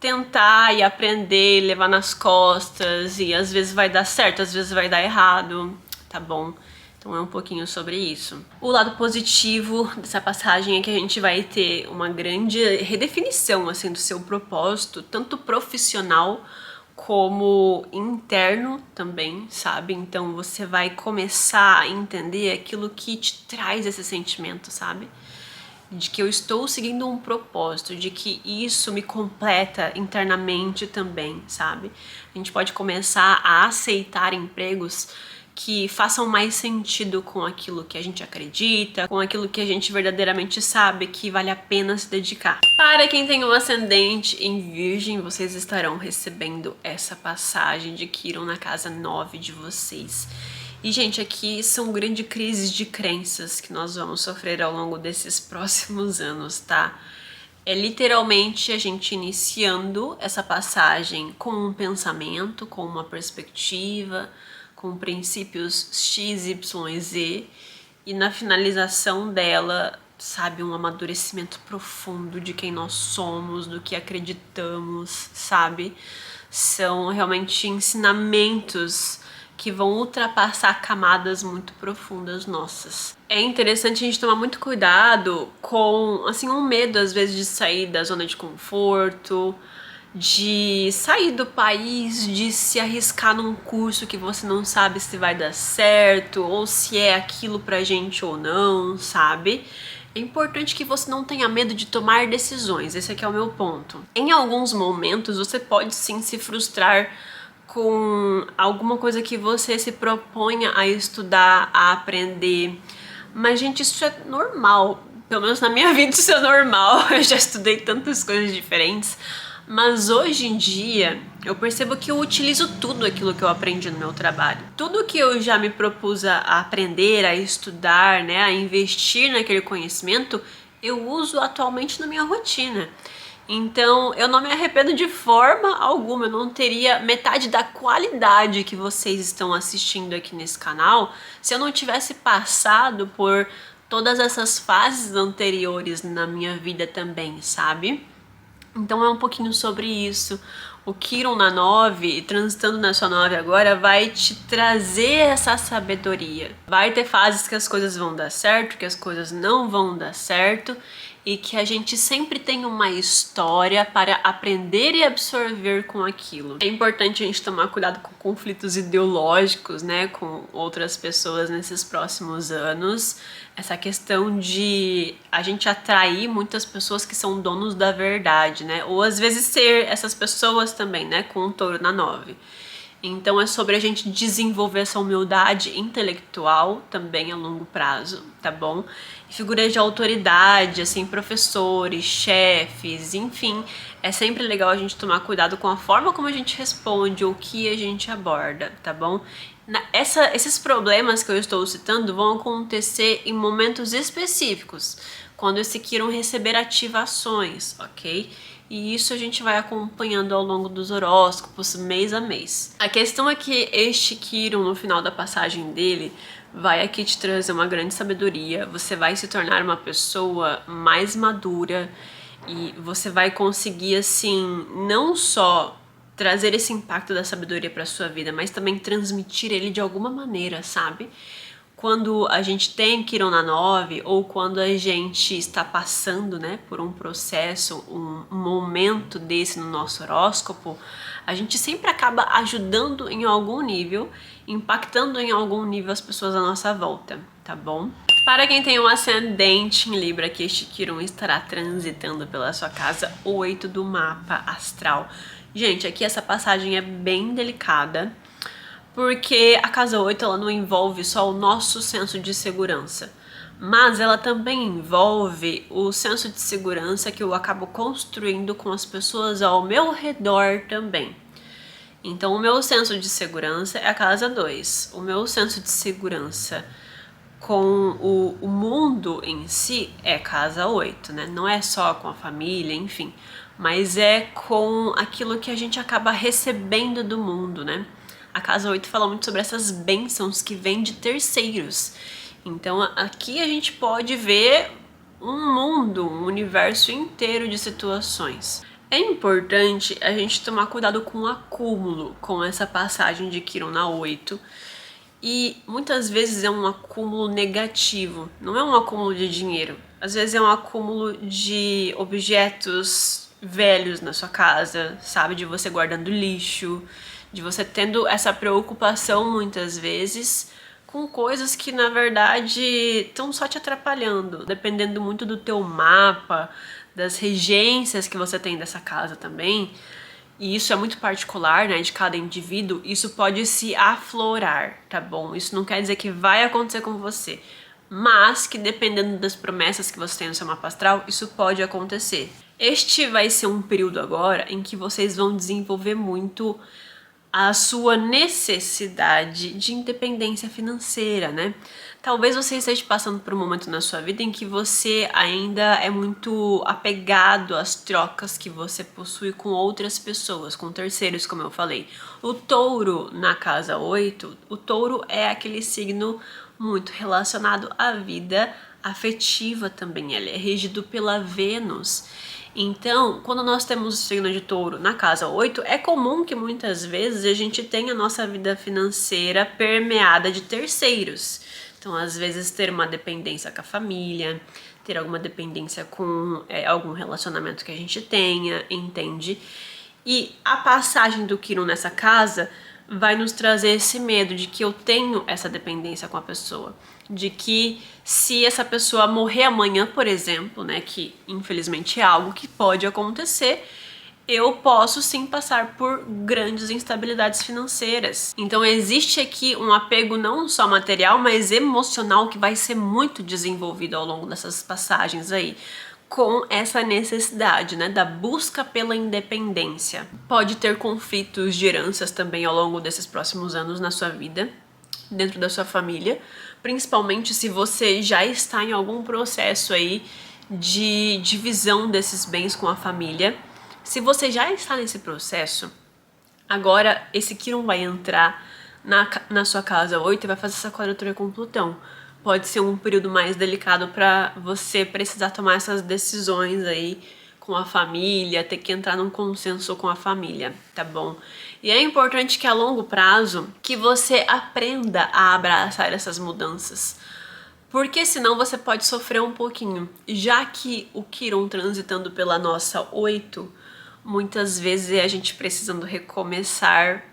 Speaker 1: tentar e aprender, levar nas costas, e às vezes vai dar certo, às vezes vai dar errado, tá bom? Então é um pouquinho sobre isso. O lado positivo dessa passagem é que a gente vai ter uma grande redefinição assim do seu propósito, tanto profissional como interno também, sabe? Então você vai começar a entender aquilo que te traz esse sentimento, sabe? De que eu estou seguindo um propósito, de que isso me completa internamente também, sabe? A gente pode começar a aceitar empregos que façam mais sentido com aquilo que a gente acredita, com aquilo que a gente verdadeiramente sabe que vale a pena se dedicar. Para quem tem um ascendente em Virgem, vocês estarão recebendo essa passagem de Quiron na casa 9 de vocês. E, gente, aqui são grandes crises de crenças que nós vamos sofrer ao longo desses próximos anos, tá? É literalmente a gente iniciando essa passagem com um pensamento, com uma perspectiva, com princípios X, Y e Z, e na finalização dela, sabe, um amadurecimento profundo de quem nós somos, do que acreditamos, sabe? São realmente ensinamentos que vão ultrapassar camadas muito profundas nossas. É interessante a gente tomar muito cuidado com, assim, um medo às vezes de sair da zona de conforto, de sair do país, de se arriscar num curso que você não sabe se vai dar certo ou se é aquilo pra gente ou não, sabe? É importante que você não tenha medo de tomar decisões, esse aqui é o meu ponto. Em alguns momentos você pode sim se frustrar com alguma coisa que você se proponha a estudar, a aprender, mas gente, isso é normal, pelo menos na minha vida isso é normal. Eu já estudei tantas coisas diferentes, mas hoje em dia eu percebo que eu utilizo tudo aquilo que eu aprendi no meu trabalho. Tudo que eu já me propus a aprender, a estudar, né, a investir naquele conhecimento, eu uso atualmente na minha rotina. Então eu não me arrependo de forma alguma, eu não teria metade da qualidade que vocês estão assistindo aqui nesse canal se eu não tivesse passado por todas essas fases anteriores na minha vida também, sabe? Então é um pouquinho sobre isso. O Quiron na 9, transitando na sua 9 agora, vai te trazer essa sabedoria. Vai ter fases que as coisas vão dar certo, que as coisas não vão dar certo, e que a gente sempre tem uma história para aprender e absorver com aquilo. É importante a gente tomar cuidado com conflitos ideológicos, né, com outras pessoas nesses próximos anos. Essa questão de a gente atrair muitas pessoas que são donos da verdade, né, ou às vezes ser essas pessoas também, né, com um touro na 9. Então é sobre a gente desenvolver essa humildade intelectual também a longo prazo, tá bom? E figuras de autoridade, assim, professores, chefes, enfim, é sempre legal a gente tomar cuidado com a forma como a gente responde ou o que a gente aborda, tá bom? Esses problemas que eu estou citando vão acontecer em momentos específicos, quando esse Quiron receber ativações, ok? E isso a gente vai acompanhando ao longo dos horóscopos, mês a mês. A questão é que este Quiron, no final da passagem dele, vai aqui te trazer uma grande sabedoria. Você vai se tornar uma pessoa mais madura e você vai conseguir, assim, não só trazer esse impacto da sabedoria para sua vida, mas também transmitir ele de alguma maneira, sabe? Quando a gente tem Quiron na 9 ou quando a gente está passando, né, por um processo, um momento desse no nosso horóscopo, a gente sempre acaba ajudando em algum nível, impactando em algum nível as pessoas à nossa volta, tá bom? Para quem tem um ascendente em Libra, que este Quiron estará transitando pela sua casa 8 do mapa astral. Gente, aqui essa passagem é bem delicada, porque a casa 8 ela não envolve só o nosso senso de segurança, mas ela também envolve o senso de segurança que eu acabo construindo com as pessoas ao meu redor também. Então o meu senso de segurança é a casa 2, o meu senso de segurança com o mundo em si é casa 8, né? Não é só com a família, enfim, mas é com aquilo que a gente acaba recebendo do mundo, né? A casa 8 fala muito sobre essas bênçãos que vêm de terceiros. Então aqui a gente pode ver um mundo, um universo inteiro de situações. É importante a gente tomar cuidado com o acúmulo com essa passagem de Quiron na 8 E muitas vezes é um acúmulo negativo, não é um acúmulo de dinheiro. Às vezes é um acúmulo de objetos velhos na sua casa, sabe? De você guardando lixo, de você tendo essa preocupação muitas vezes com coisas que na verdade estão só te atrapalhando, dependendo muito do teu mapa, das regências que você tem dessa casa também. E isso é muito particular, né, de cada indivíduo, isso pode se aflorar, tá bom? Isso não quer dizer que vai acontecer com você, mas que dependendo das promessas que você tem no seu mapa astral, isso pode acontecer. Este vai ser um período agora em que vocês vão desenvolver muito a sua necessidade de independência financeira, né? Talvez você esteja passando por um momento na sua vida em que você ainda é muito apegado às trocas que você possui com outras pessoas, com terceiros, como eu falei. O touro na casa 8, o touro é aquele signo muito relacionado à vida afetiva também, ele é regido pela Vênus. Então, quando nós temos o signo de touro na casa 8, é comum que muitas vezes a gente tenha a nossa vida financeira permeada de terceiros. Então, às vezes, ter uma dependência com a família, ter alguma dependência com algum relacionamento que a gente tenha, entende? E a passagem do Quirón nessa casa vai nos trazer esse medo de que eu tenho essa dependência com a pessoa, de que se essa pessoa morrer amanhã, por exemplo, né, que infelizmente é algo que pode acontecer, eu posso sim passar por grandes instabilidades financeiras. Então existe aqui um apego não só material, mas emocional que vai ser muito desenvolvido ao longo dessas passagens aí, com essa necessidade, né, da busca pela independência. Pode ter conflitos de heranças também ao longo desses próximos anos na sua vida, dentro da sua família, principalmente se você já está em algum processo aí de divisão desses bens com a família. Se você já está nesse processo, agora esse Quirón vai entrar na sua casa 8 e vai fazer essa quadratura com Plutão. Pode ser um período mais delicado para você precisar tomar essas decisões aí com a família, ter que entrar num consenso com a família, tá bom? E é importante que a longo prazo que você aprenda a abraçar essas mudanças, porque senão você pode sofrer um pouquinho, já que o Quirón transitando pela nossa 8, muitas vezes é a gente precisando recomeçar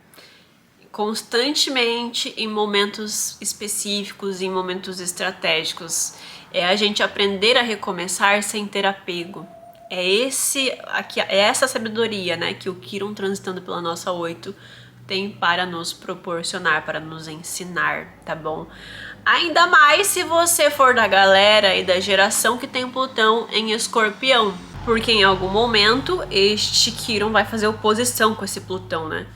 Speaker 1: constantemente em momentos específicos, em momentos estratégicos. É a gente aprender a recomeçar sem ter apego. É essa sabedoria, né, que o Quirón transitando pela nossa 8 tem para nos proporcionar, para nos ensinar, tá bom? Ainda mais se você for da galera e da geração que tem Plutão em Escorpião, porque em algum momento este Quirón vai fazer oposição com esse Plutão, né?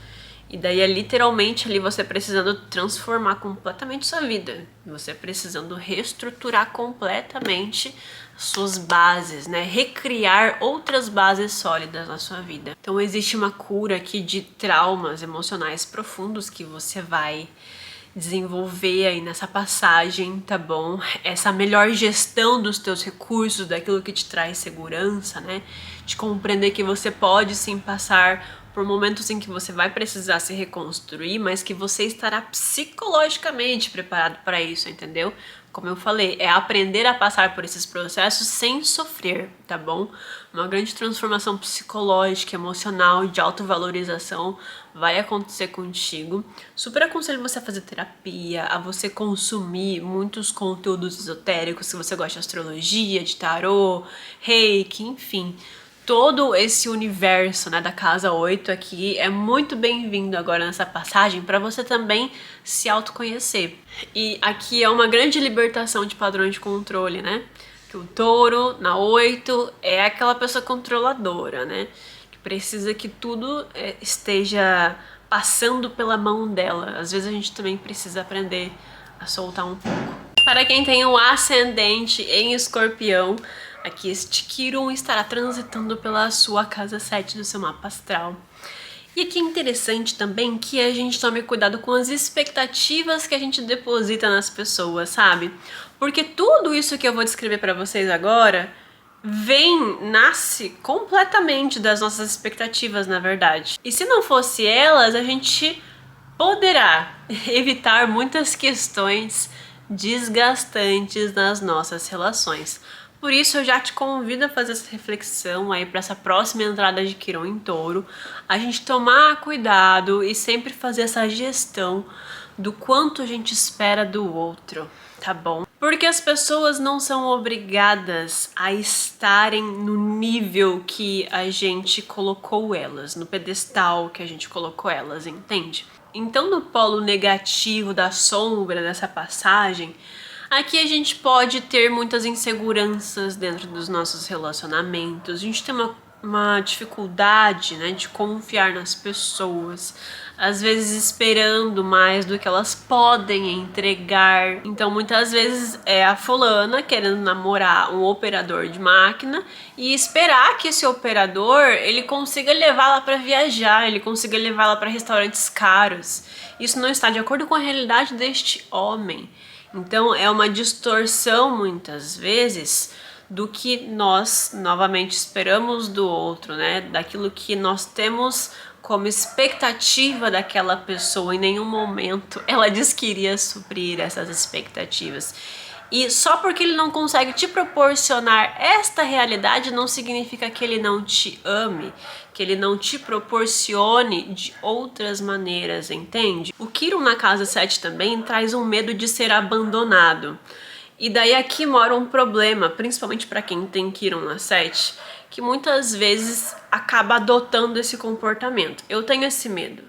Speaker 1: E daí é literalmente ali você precisando transformar completamente sua vida. Você precisando reestruturar completamente suas bases, né? Recriar outras bases sólidas na sua vida. Então existe uma cura aqui de traumas emocionais profundos que você vai desenvolver aí nessa passagem, tá bom? Essa melhor gestão dos teus recursos, daquilo que te traz segurança, né? De compreender que você pode sim passar por momentos em que você vai precisar se reconstruir, mas que você estará psicologicamente preparado para isso, entendeu? Como eu falei, é aprender a passar por esses processos sem sofrer, tá bom? Uma grande transformação psicológica, emocional, de autovalorização vai acontecer contigo. Super aconselho você a fazer terapia, a você consumir muitos conteúdos esotéricos, se você gosta de astrologia, de tarô, reiki, enfim. Todo esse universo, né, da casa 8 aqui é muito bem-vindo agora nessa passagem para você também se autoconhecer. E aqui é uma grande libertação de padrões de controle, né? Que o touro na 8 é aquela pessoa controladora, né? Que precisa que tudo esteja passando pela mão dela. Às vezes a gente também precisa aprender a soltar um pouco. Para quem tem um ascendente em Escorpião, aqui este Quirón estará transitando pela sua casa 7 do seu mapa astral. E aqui é interessante também que a gente tome cuidado com as expectativas que a gente deposita nas pessoas, sabe? Porque tudo isso que eu vou descrever para vocês agora nasce completamente das nossas expectativas, na verdade. E se não fosse elas, a gente poderá evitar muitas questões desgastantes nas nossas relações. Por isso eu já te convido a fazer essa reflexão aí para essa próxima entrada de Quirón em Touro, a gente tomar cuidado e sempre fazer essa gestão do quanto a gente espera do outro, tá bom? Porque as pessoas não são obrigadas a estarem no nível que a gente colocou elas, no pedestal que a gente colocou elas, entende? Então, no polo negativo da sombra dessa passagem, aqui a gente pode ter muitas inseguranças dentro dos nossos relacionamentos, a gente tem uma dificuldade, né, de confiar nas pessoas, às vezes esperando mais do que elas podem entregar. Então muitas vezes é a fulana querendo namorar um operador de máquina e esperar que esse operador ele consiga levá-la para viajar, ele consiga levá-la para restaurantes caros. Isso não está de acordo com a realidade deste homem. Então é uma distorção muitas vezes do que nós novamente esperamos do outro, né? Daquilo que nós temos como expectativa daquela pessoa. Em nenhum momento ela diz que iria suprir essas expectativas. E só porque ele não consegue te proporcionar esta realidade não significa que ele não te ame, que ele não te proporcione de outras maneiras, entende? O Quirón na casa 7 também traz um medo de ser abandonado. E daí aqui mora um problema, principalmente para quem tem Quirón na 7, que muitas vezes acaba adotando esse comportamento. Eu tenho esse medo.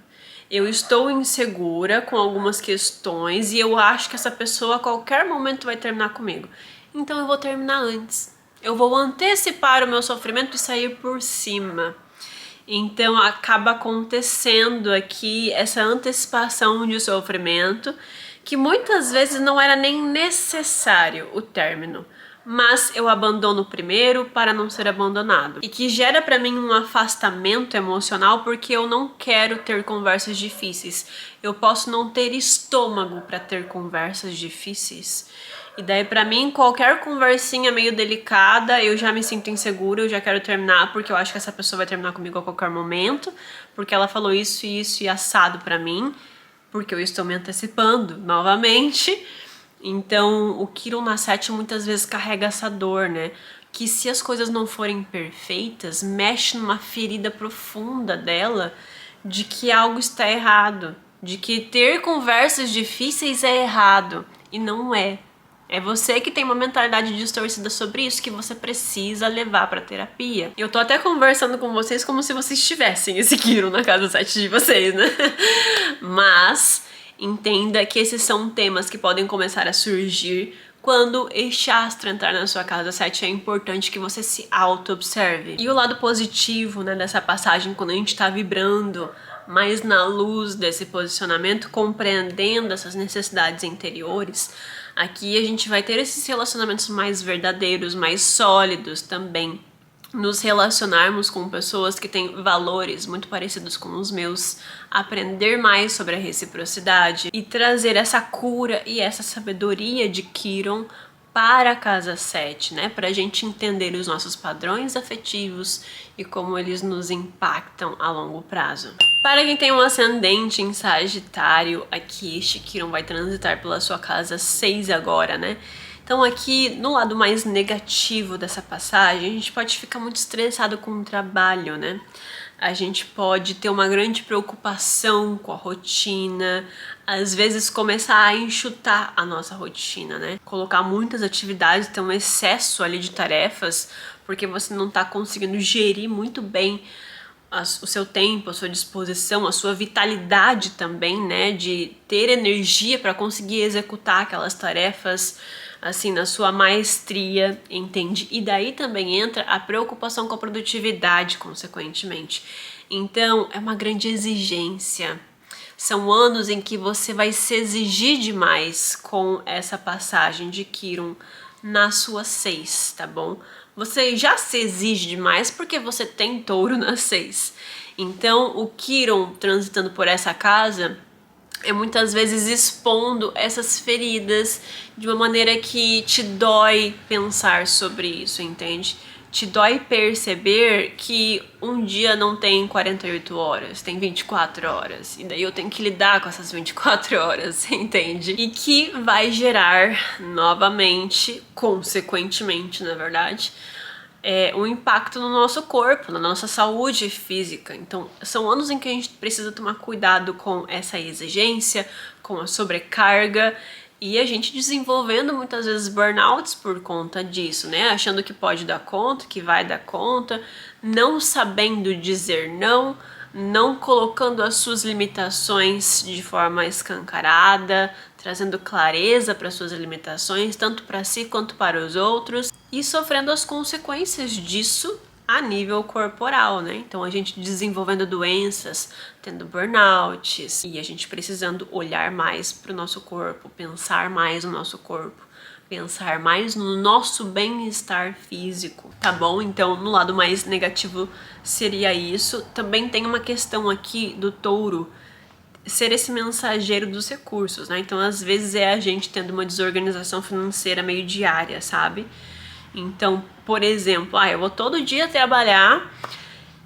Speaker 1: Eu estou insegura com algumas questões e eu acho que essa pessoa a qualquer momento vai terminar comigo. Então eu vou terminar antes. Eu vou antecipar o meu sofrimento e sair por cima. Então acaba acontecendo aqui essa antecipação de sofrimento, que muitas vezes não era nem necessário o término, mas eu abandono primeiro para não ser abandonado. E que gera para mim um afastamento emocional porque eu não quero ter conversas difíceis. Eu posso não ter estômago para ter conversas difíceis. E daí pra mim, qualquer conversinha meio delicada, eu já me sinto insegura, eu já quero terminar porque eu acho que essa pessoa vai terminar comigo a qualquer momento, porque ela falou isso e assado pra mim, porque eu estou me antecipando novamente. Então, o Quirón na 7 muitas vezes carrega essa dor, né? Que se as coisas não forem perfeitas, mexe numa ferida profunda dela de que algo está errado, de que ter conversas difíceis é errado, e não é. É você que tem uma mentalidade distorcida sobre isso que você precisa levar pra terapia. Eu tô até conversando com vocês como se vocês tivessem esse Quirón na casa 7 de vocês, né? Mas entenda que esses são temas que podem começar a surgir quando este astro entrar na sua casa 7. É importante que você se auto-observe. E o lado positivo, né, dessa passagem, quando a gente tá vibrando mais na luz desse posicionamento, compreendendo essas necessidades interiores, aqui a gente vai ter esses relacionamentos mais verdadeiros, mais sólidos também. Nos relacionarmos com pessoas que têm valores muito parecidos com os meus, aprender mais sobre a reciprocidade e trazer essa cura e essa sabedoria de Quirón para a casa 7, né? Para a gente entender os nossos padrões afetivos e como eles nos impactam a longo prazo. Para quem tem um ascendente em Sagitário, aqui este Quirón vai transitar pela sua casa 6 agora, né? Então aqui, no lado mais negativo dessa passagem, a gente pode ficar muito estressado com o trabalho, né? A gente pode ter uma grande preocupação com a rotina, às vezes começar a enxutar a nossa rotina, né? Colocar muitas atividades, ter um excesso ali de tarefas, porque você não tá conseguindo gerir muito bem o seu tempo, a sua disposição, a sua vitalidade também, né? De ter energia para conseguir executar aquelas tarefas assim, na sua maestria, entende? E daí também entra a preocupação com a produtividade, consequentemente. Então, é uma grande exigência. São anos em que você vai se exigir demais com essa passagem de Quirón na sua 6, tá bom? Você já se exige demais porque você tem Touro na 6. Então, o Quirón transitando por essa casa é muitas vezes expondo essas feridas de uma maneira que te dói pensar sobre isso, entende? Te dói perceber que um dia não tem 48 horas, tem 24 horas. E daí eu tenho que lidar com essas 24 horas, entende? E que vai gerar novamente, consequentemente, na verdade, um impacto no nosso corpo, na nossa saúde física. Então, são anos em que a gente precisa tomar cuidado com essa exigência, com a sobrecarga, e a gente desenvolvendo muitas vezes burnouts por conta disso, né? Achando que pode dar conta, que vai dar conta, não sabendo dizer não, não colocando as suas limitações de forma escancarada, trazendo clareza para suas limitações, tanto para si quanto para os outros, e sofrendo as consequências disso a nível corporal, né? Então a gente desenvolvendo doenças, tendo burnouts, e a gente precisando olhar mais para o nosso corpo, pensar mais no nosso corpo, pensar mais no nosso bem-estar físico, tá bom? Então, no lado mais negativo seria isso. Também tem uma questão aqui do touro ser esse mensageiro dos recursos, né? Então, às vezes é a gente tendo uma desorganização financeira meio diária, sabe? Então, por exemplo, eu vou todo dia trabalhar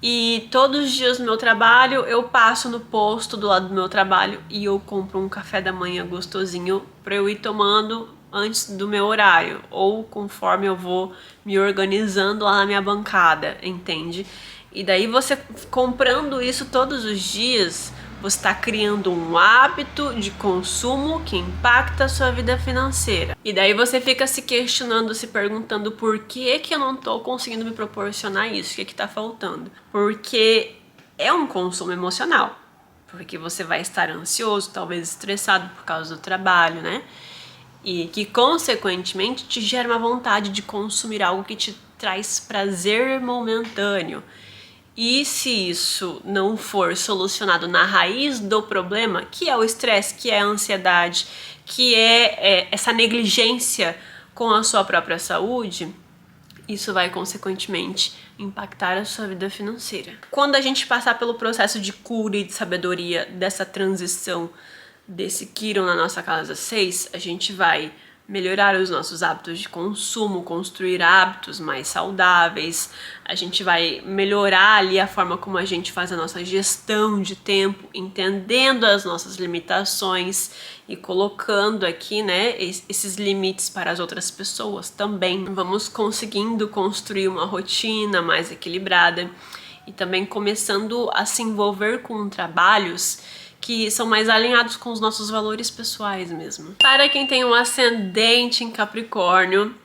Speaker 1: e todos os dias no meu trabalho eu passo no posto do lado do meu trabalho e eu compro um café da manhã gostosinho para eu ir tomando antes do meu horário ou conforme eu vou me organizando lá na minha bancada, entende? E daí você comprando isso todos os dias, você está criando um hábito de consumo que impacta a sua vida financeira. E daí você fica se questionando, se perguntando por que eu não estou conseguindo me proporcionar isso, o que está faltando? Porque é um consumo emocional. Porque você vai estar ansioso, talvez estressado por causa do trabalho, né? E que, consequentemente, te gera uma vontade de consumir algo que te traz prazer momentâneo. E se isso não for solucionado na raiz do problema, que é o estresse, que é a ansiedade, que é essa negligência com a sua própria saúde, isso vai consequentemente impactar a sua vida financeira. Quando a gente passar pelo processo de cura e de sabedoria dessa transição desse Quiron na nossa casa 6, a gente vai melhorar os nossos hábitos de consumo, construir hábitos mais saudáveis, a gente vai melhorar ali a forma como a gente faz a nossa gestão de tempo, entendendo as nossas limitações e colocando aqui, né, esses limites para as outras pessoas também. Vamos conseguindo construir uma rotina mais equilibrada e também começando a se envolver com trabalhos que são mais alinhados com os nossos valores pessoais mesmo. Para quem tem um ascendente em Capricórnio,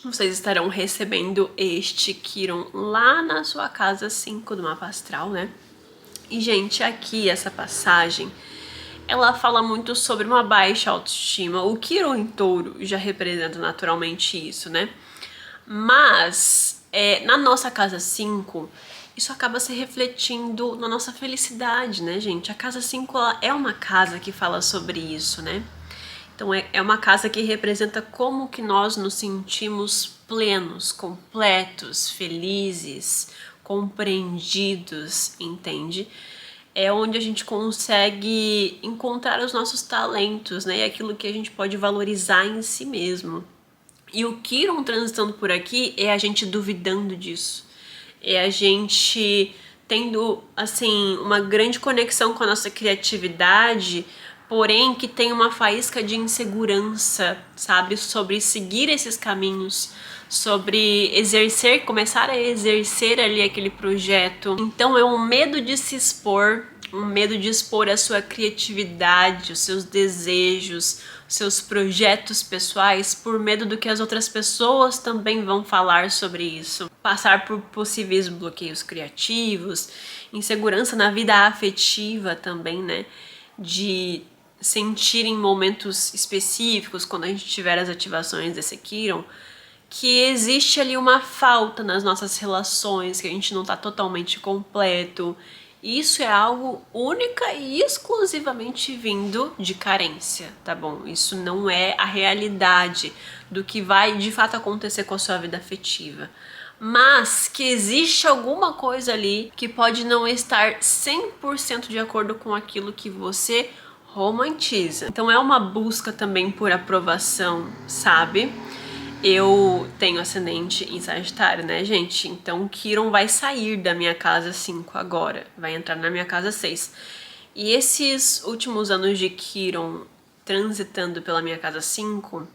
Speaker 1: vocês estarão recebendo este Quiron lá na sua casa 5 do mapa astral, né? E, gente, aqui essa passagem, ela fala muito sobre uma baixa autoestima. O Quiron em Touro já representa naturalmente isso, né? Mas, na nossa casa 5, isso acaba se refletindo na nossa felicidade, né, gente? A casa 5 é uma casa que fala sobre isso, né? Então é uma casa que representa como que nós nos sentimos plenos, completos, felizes, compreendidos, entende? É onde a gente consegue encontrar os nossos talentos, né? E aquilo que a gente pode valorizar em si mesmo. E o Quiron transitando por aqui é a gente duvidando disso. É a gente tendo, assim, uma grande conexão com a nossa criatividade, porém que tem uma faísca de insegurança, sabe? Sobre seguir esses caminhos, sobre exercer, começar a exercer ali aquele projeto. Então é um medo de se expor, um medo de expor a sua criatividade, os seus desejos, seus projetos pessoais, por medo do que as outras pessoas também vão falar sobre isso. Passar por possíveis bloqueios criativos, insegurança na vida afetiva também, né? De sentir em momentos específicos, quando a gente tiver as ativações desse Quiron, que existe ali uma falta nas nossas relações, que a gente não tá totalmente completo. Isso é algo única e exclusivamente vindo de carência, tá bom? Isso não é a realidade do que vai de fato acontecer com a sua vida afetiva. Mas que existe alguma coisa ali que pode não estar 100% de acordo com aquilo que você romantiza. Então é uma busca também por aprovação, sabe? Eu tenho ascendente em Sagitário, né, gente? Então Quiron vai sair da minha casa 5 agora, vai entrar na minha casa 6. E esses últimos anos de Quiron transitando pela minha casa 5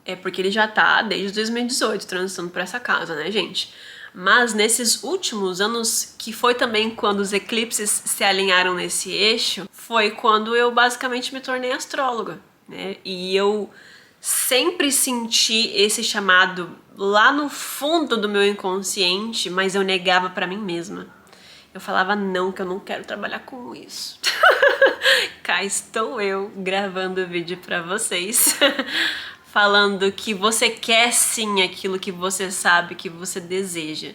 Speaker 1: é porque ele já tá desde 2018 transitando por essa casa, né, gente? Mas nesses últimos anos, que foi também quando os eclipses se alinharam nesse eixo, foi quando eu basicamente me tornei astróloga, né? E eu sempre senti esse chamado lá no fundo do meu inconsciente, mas eu negava pra mim mesma. Eu falava não, que eu não quero trabalhar com isso. Cá estou eu gravando o vídeo pra vocês. Falando que você quer sim aquilo que você sabe que você deseja.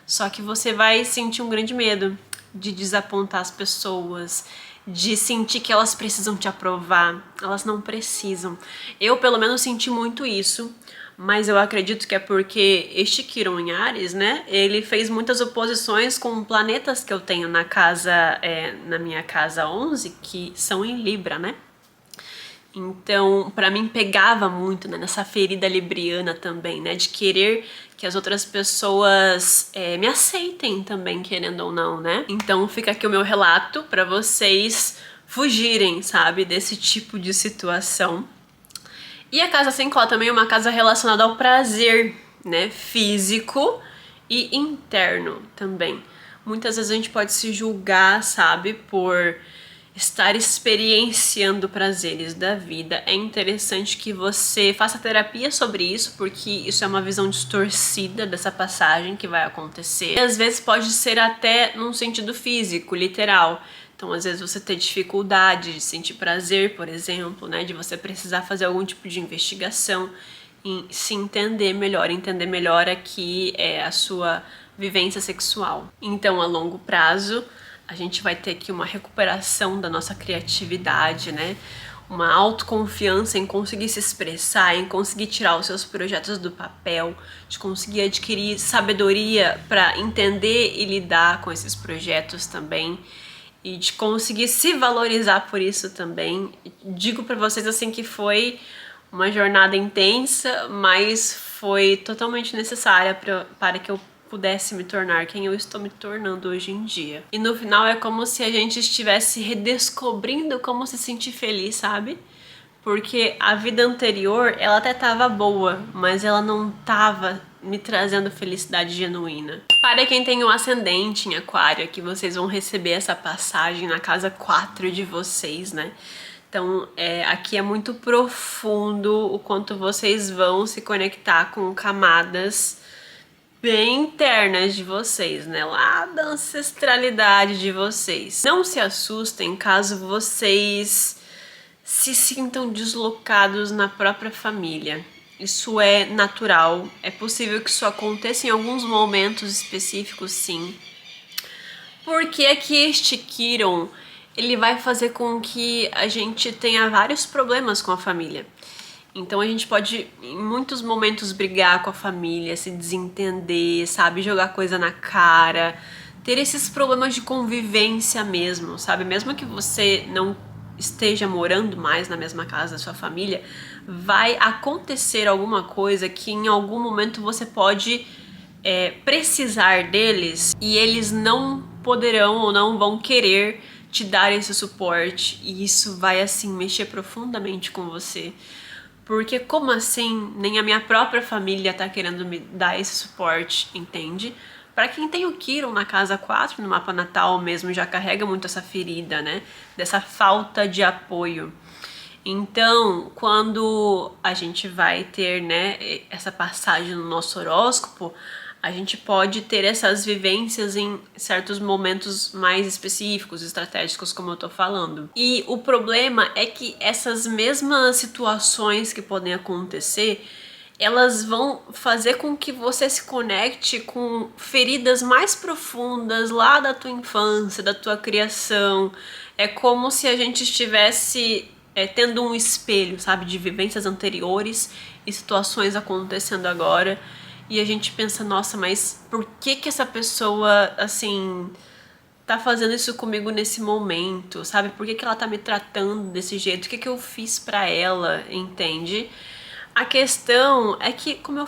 Speaker 1: Só que você vai sentir um grande medo de desapontar as pessoas, de sentir que elas precisam te aprovar. Elas não precisam. Eu, pelo menos, senti muito isso, mas eu acredito que é porque este Quiron em Áries, né, ele fez muitas oposições com planetas que eu tenho na casa, na minha casa 11, que são em Libra, né? Então, pra mim pegava muito, né, nessa ferida libriana também, né, de querer que as outras pessoas me aceitem também, querendo ou não, né? Então fica aqui o meu relato pra vocês fugirem, sabe, desse tipo de situação. E a casa 5 também é uma casa relacionada ao prazer, né, físico e interno também. Muitas vezes a gente pode se julgar, sabe, por estar experienciando prazeres da vida. É interessante que você faça terapia sobre isso, porque isso é uma visão distorcida dessa passagem que vai acontecer. E às vezes pode ser até num sentido físico, literal. Então, às vezes você ter dificuldade de sentir prazer, por exemplo, né? De você precisar fazer algum tipo de investigação e se entender melhor aqui a sua vivência sexual. Então, a longo prazo, a gente vai ter aqui uma recuperação da nossa criatividade, né? Uma autoconfiança em conseguir se expressar, em conseguir tirar os seus projetos do papel, de conseguir adquirir sabedoria para entender e lidar com esses projetos também, e de conseguir se valorizar por isso também. Digo para vocês assim que foi uma jornada intensa, mas foi totalmente necessária para que eu pudesse me tornar quem eu estou me tornando hoje em dia. E no final é como se a gente estivesse redescobrindo como se sentir feliz, sabe? Porque a vida anterior, ela até tava boa, mas ela não tava me trazendo felicidade genuína. Para quem tem um ascendente em Aquário, aqui vocês vão receber essa passagem na casa 4 de vocês, né? Então, aqui é muito profundo o quanto vocês vão se conectar com camadas bem internas de vocês, né? Lá da ancestralidade de vocês. Não se assustem caso vocês se sintam deslocados na própria família. Isso é natural, é possível que isso aconteça em alguns momentos específicos, sim. Porque aqui este Quiron, ele vai fazer com que a gente tenha vários problemas com a família. Então a gente pode, em muitos momentos, brigar com a família, se desentender, sabe? Jogar coisa na cara, ter esses problemas de convivência mesmo, sabe? Mesmo que você não esteja morando mais na mesma casa da sua família, vai acontecer alguma coisa que em algum momento você pode precisar deles e eles não poderão ou não vão querer te dar esse suporte, e isso vai assim mexer profundamente com você. Porque como assim nem a minha própria família tá querendo me dar esse suporte, entende? Para quem tem o Quiron na casa 4, no mapa natal mesmo, já carrega muito essa ferida, né? Dessa falta de apoio. Então, quando a gente vai ter, né, essa passagem no nosso horóscopo, a gente pode ter essas vivências em certos momentos mais específicos, estratégicos, como eu tô falando. E o problema é que essas mesmas situações que podem acontecer, elas vão fazer com que você se conecte com feridas mais profundas lá da tua infância, da tua criação. É como se a gente estivesse tendo um espelho, sabe, de vivências anteriores e situações acontecendo agora. E a gente pensa, nossa, mas por que essa pessoa, assim, tá fazendo isso comigo nesse momento, sabe? Por que que ela tá me tratando desse jeito? O que que eu fiz pra ela, entende? A questão é que, como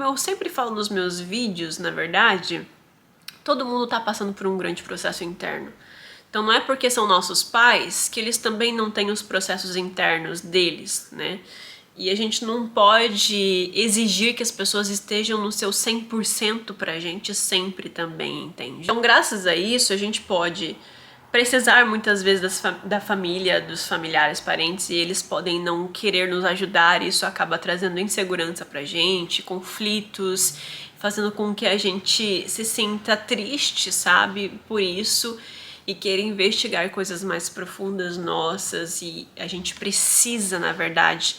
Speaker 1: eu sempre falo nos meus vídeos, na verdade, todo mundo tá passando por um grande processo interno. Então não é porque são nossos pais que eles também não têm os processos internos deles, né? E a gente não pode exigir que as pessoas estejam no seu 100% pra gente sempre também, entende? Então, graças a isso, a gente pode precisar muitas vezes da família, dos familiares, parentes, e eles podem não querer nos ajudar, e isso acaba trazendo insegurança pra gente, conflitos, fazendo com que a gente se sinta triste, sabe, por isso, e queira investigar coisas mais profundas nossas, e a gente precisa, na verdade,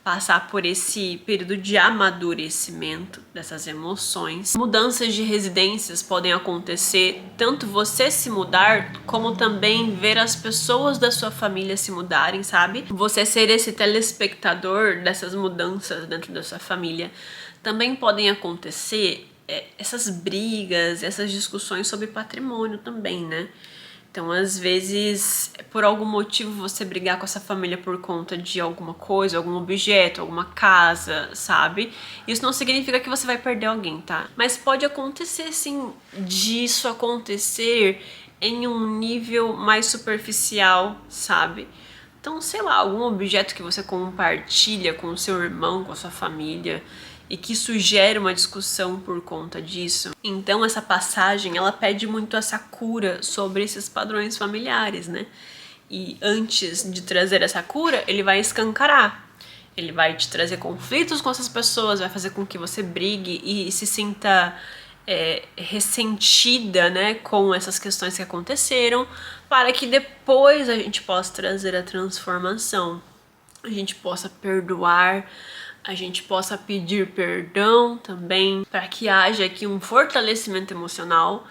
Speaker 1: passar por esse período de amadurecimento dessas emoções. Mudanças de residências podem acontecer, tanto você se mudar, como também ver as pessoas da sua família se mudarem, sabe? Você ser esse telespectador dessas mudanças dentro da sua família. Também podem acontecer essas brigas, essas discussões sobre patrimônio também, né? Então, às vezes, por algum motivo você brigar com essa família por conta de alguma coisa, algum objeto, alguma casa, sabe? Isso não significa que você vai perder alguém, tá? Mas pode acontecer, sim, disso acontecer em um nível mais superficial, sabe? Então, sei lá, algum objeto que você compartilha com o seu irmão, com a sua família, e que isso gera uma discussão por conta disso. Então essa passagem, ela pede muito essa cura sobre esses padrões familiares, né? E antes de trazer essa cura, ele vai escancarar. Ele vai te trazer conflitos com essas pessoas, vai fazer com que você brigue e se sinta ressentida, né, com essas questões que aconteceram, para que depois a gente possa trazer a transformação, a gente possa perdoar, a gente possa pedir perdão também, para que haja aqui um fortalecimento emocional,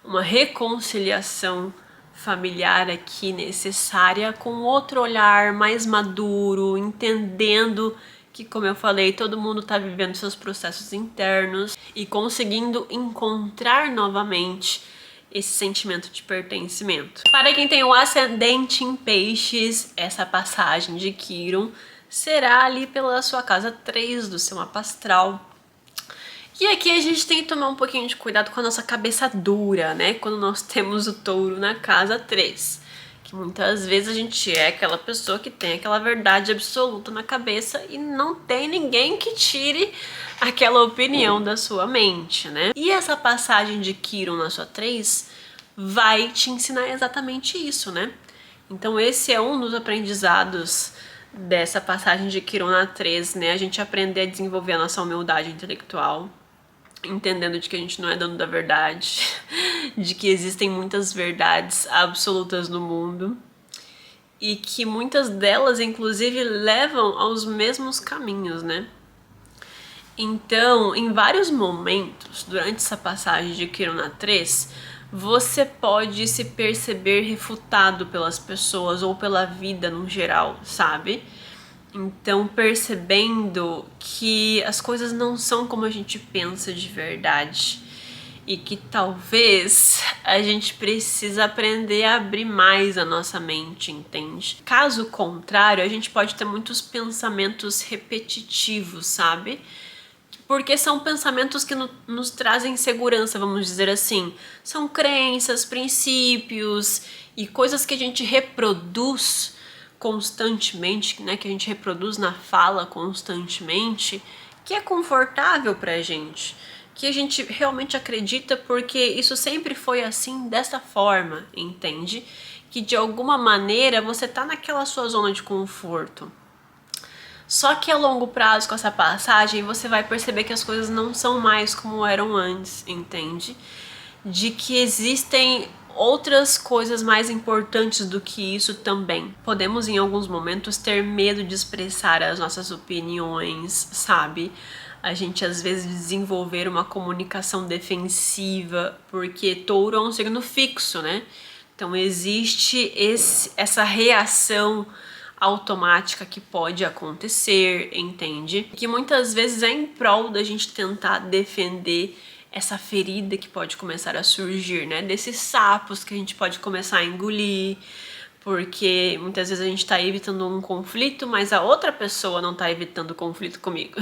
Speaker 1: uma reconciliação familiar aqui necessária, com outro olhar mais maduro, entendendo que, como eu falei, todo mundo está vivendo seus processos internos e conseguindo encontrar novamente esse sentimento de pertencimento. Para quem tem o ascendente em peixes, essa passagem de Quirón será ali pela sua casa 3 do seu mapa astral. E aqui a gente tem que tomar um pouquinho de cuidado com a nossa cabeça dura, né? Quando nós temos o touro na casa 3. Que muitas vezes a gente é aquela pessoa que tem aquela verdade absoluta na cabeça e não tem ninguém que tire aquela opinião da sua mente, né? E essa passagem de Quirón na sua 3 vai te ensinar exatamente isso, né? Então esse é um dos aprendizados dessa passagem de Quirón na 3, né? A gente aprender a desenvolver a nossa humildade intelectual, entendendo de que a gente não é dono da verdade, de que existem muitas verdades absolutas no mundo e que muitas delas, inclusive, levam aos mesmos caminhos, né? Então, em vários momentos, durante essa passagem de Quirón na 3, você pode se perceber refutado pelas pessoas ou pela vida no geral, sabe? Então, percebendo que as coisas não são como a gente pensa de verdade e que talvez a gente precisa aprender a abrir mais a nossa mente, entende? Caso contrário, a gente pode ter muitos pensamentos repetitivos, sabe? Porque são pensamentos que nos trazem segurança, vamos dizer assim. São crenças, princípios e coisas que a gente reproduz constantemente, né? Que a gente reproduz na fala constantemente, que é confortável pra gente. Que a gente realmente acredita porque isso sempre foi assim, dessa forma, entende? Que de alguma maneira você tá naquela sua zona de conforto. Só que a longo prazo, com essa passagem, você vai perceber que as coisas não são mais como eram antes, entende? De que existem outras coisas mais importantes do que isso também. Podemos, em alguns momentos, ter medo de expressar as nossas opiniões, sabe? A gente, às vezes, desenvolver uma comunicação defensiva, porque touro é um signo fixo, né? Então, existe essa reação automática que pode acontecer, entende? Que muitas vezes é em prol da gente tentar defender essa ferida que pode começar a surgir, né? Desses sapos que a gente pode começar a engolir, porque muitas vezes a gente está evitando um conflito, mas a outra pessoa não está evitando o conflito comigo.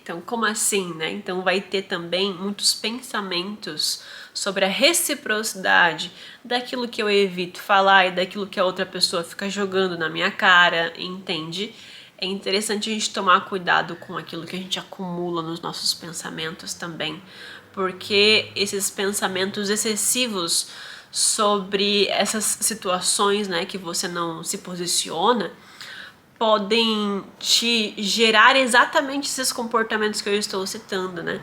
Speaker 1: Então, como assim, né? Então vai ter também muitos pensamentos sobre a reciprocidade daquilo que eu evito falar e daquilo que a outra pessoa fica jogando na minha cara, entende? É interessante a gente tomar cuidado com aquilo que a gente acumula nos nossos pensamentos também, porque esses pensamentos excessivos sobre essas situações, né, que você não se posiciona, podem te gerar exatamente esses comportamentos que eu estou citando, né?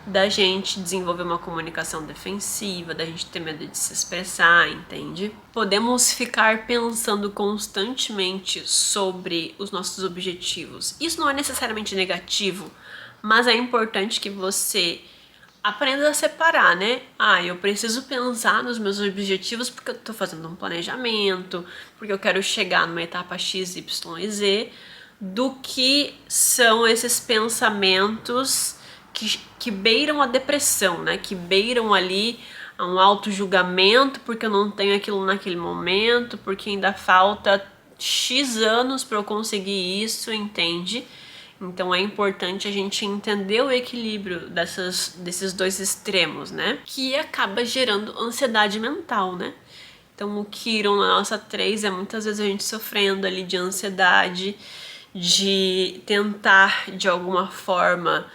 Speaker 1: Da gente desenvolver uma comunicação defensiva, da gente ter medo de se expressar, entende? Podemos ficar pensando constantemente sobre os nossos objetivos. Isso não é necessariamente negativo, mas é importante que você aprenda a separar, né? Eu preciso pensar nos meus objetivos porque eu tô fazendo um planejamento, porque eu quero chegar numa etapa X, Y e Z, do que são esses pensamentos que beiram a depressão, né? Que beiram ali um auto-julgamento porque eu não tenho aquilo naquele momento, porque ainda falta X anos para eu conseguir isso, entende? Então é importante a gente entender o equilíbrio desses dois extremos, né? Que acaba gerando ansiedade mental, né? Então o Quiron na nossa 3 é muitas vezes a gente sofrendo ali de ansiedade, de tentar de alguma forma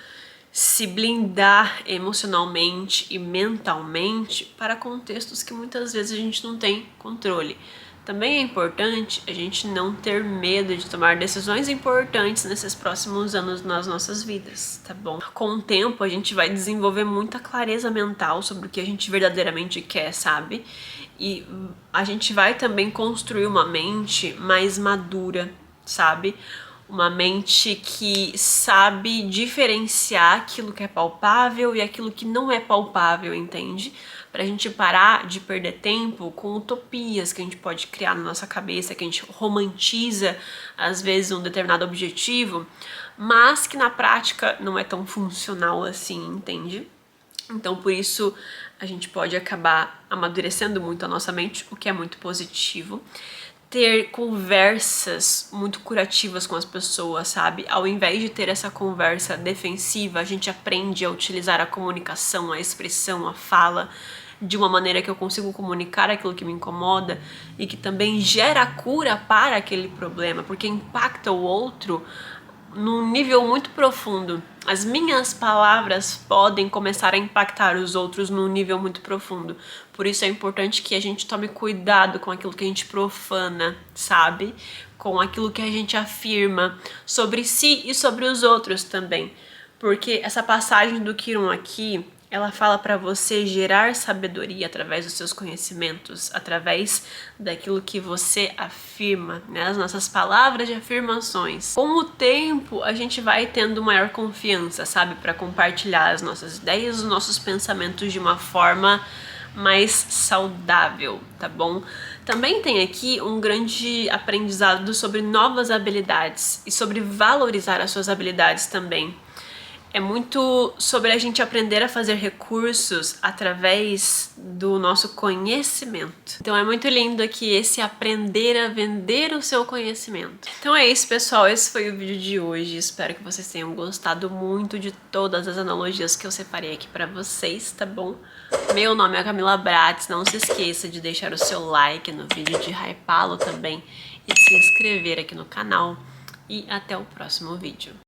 Speaker 1: se blindar emocionalmente e mentalmente para contextos que muitas vezes a gente não tem controle. Também é importante a gente não ter medo de tomar decisões importantes nesses próximos anos nas nossas vidas, tá bom? Com o tempo a gente vai desenvolver muita clareza mental sobre o que a gente verdadeiramente quer, sabe? E a gente vai também construir uma mente mais madura, sabe? Uma mente que sabe diferenciar aquilo que é palpável e aquilo que não é palpável, entende? Pra gente parar de perder tempo com utopias que a gente pode criar na nossa cabeça, que a gente romantiza às vezes um determinado objetivo, mas que na prática não é tão funcional assim, entende? Então por isso a gente pode acabar amadurecendo muito a nossa mente, o que é muito positivo. Ter conversas muito curativas com as pessoas, sabe? Ao invés de ter essa conversa defensiva, a gente aprende a utilizar a comunicação, a expressão, a fala de uma maneira que eu consigo comunicar aquilo que me incomoda e que também gera cura para aquele problema, porque impacta o outro num nível muito profundo. As minhas palavras podem começar a impactar os outros num nível muito profundo. Por isso é importante que a gente tome cuidado com aquilo que a gente profana, sabe? Com aquilo que a gente afirma sobre si e sobre os outros também. Porque essa passagem do Quiron aqui, ela fala para você gerar sabedoria através dos seus conhecimentos, através daquilo que você afirma, né? As nossas palavras de afirmações. Com o tempo, a gente vai tendo maior confiança, sabe? Para compartilhar as nossas ideias, os nossos pensamentos de uma forma mais saudável, tá bom? Também tem aqui um grande aprendizado sobre novas habilidades e sobre valorizar as suas habilidades também. É muito sobre a gente aprender a fazer recursos através do nosso conhecimento. Então é muito lindo aqui esse aprender a vender o seu conhecimento. Então é isso, pessoal. Esse foi o vídeo de hoje. Espero que vocês tenham gostado muito de todas as analogias que eu separei aqui pra vocês, tá bom? Meu nome é Camila Bratz. Não se esqueça de deixar o seu like no vídeo, de hypá-lo também e de se inscrever aqui no canal. E até o próximo vídeo.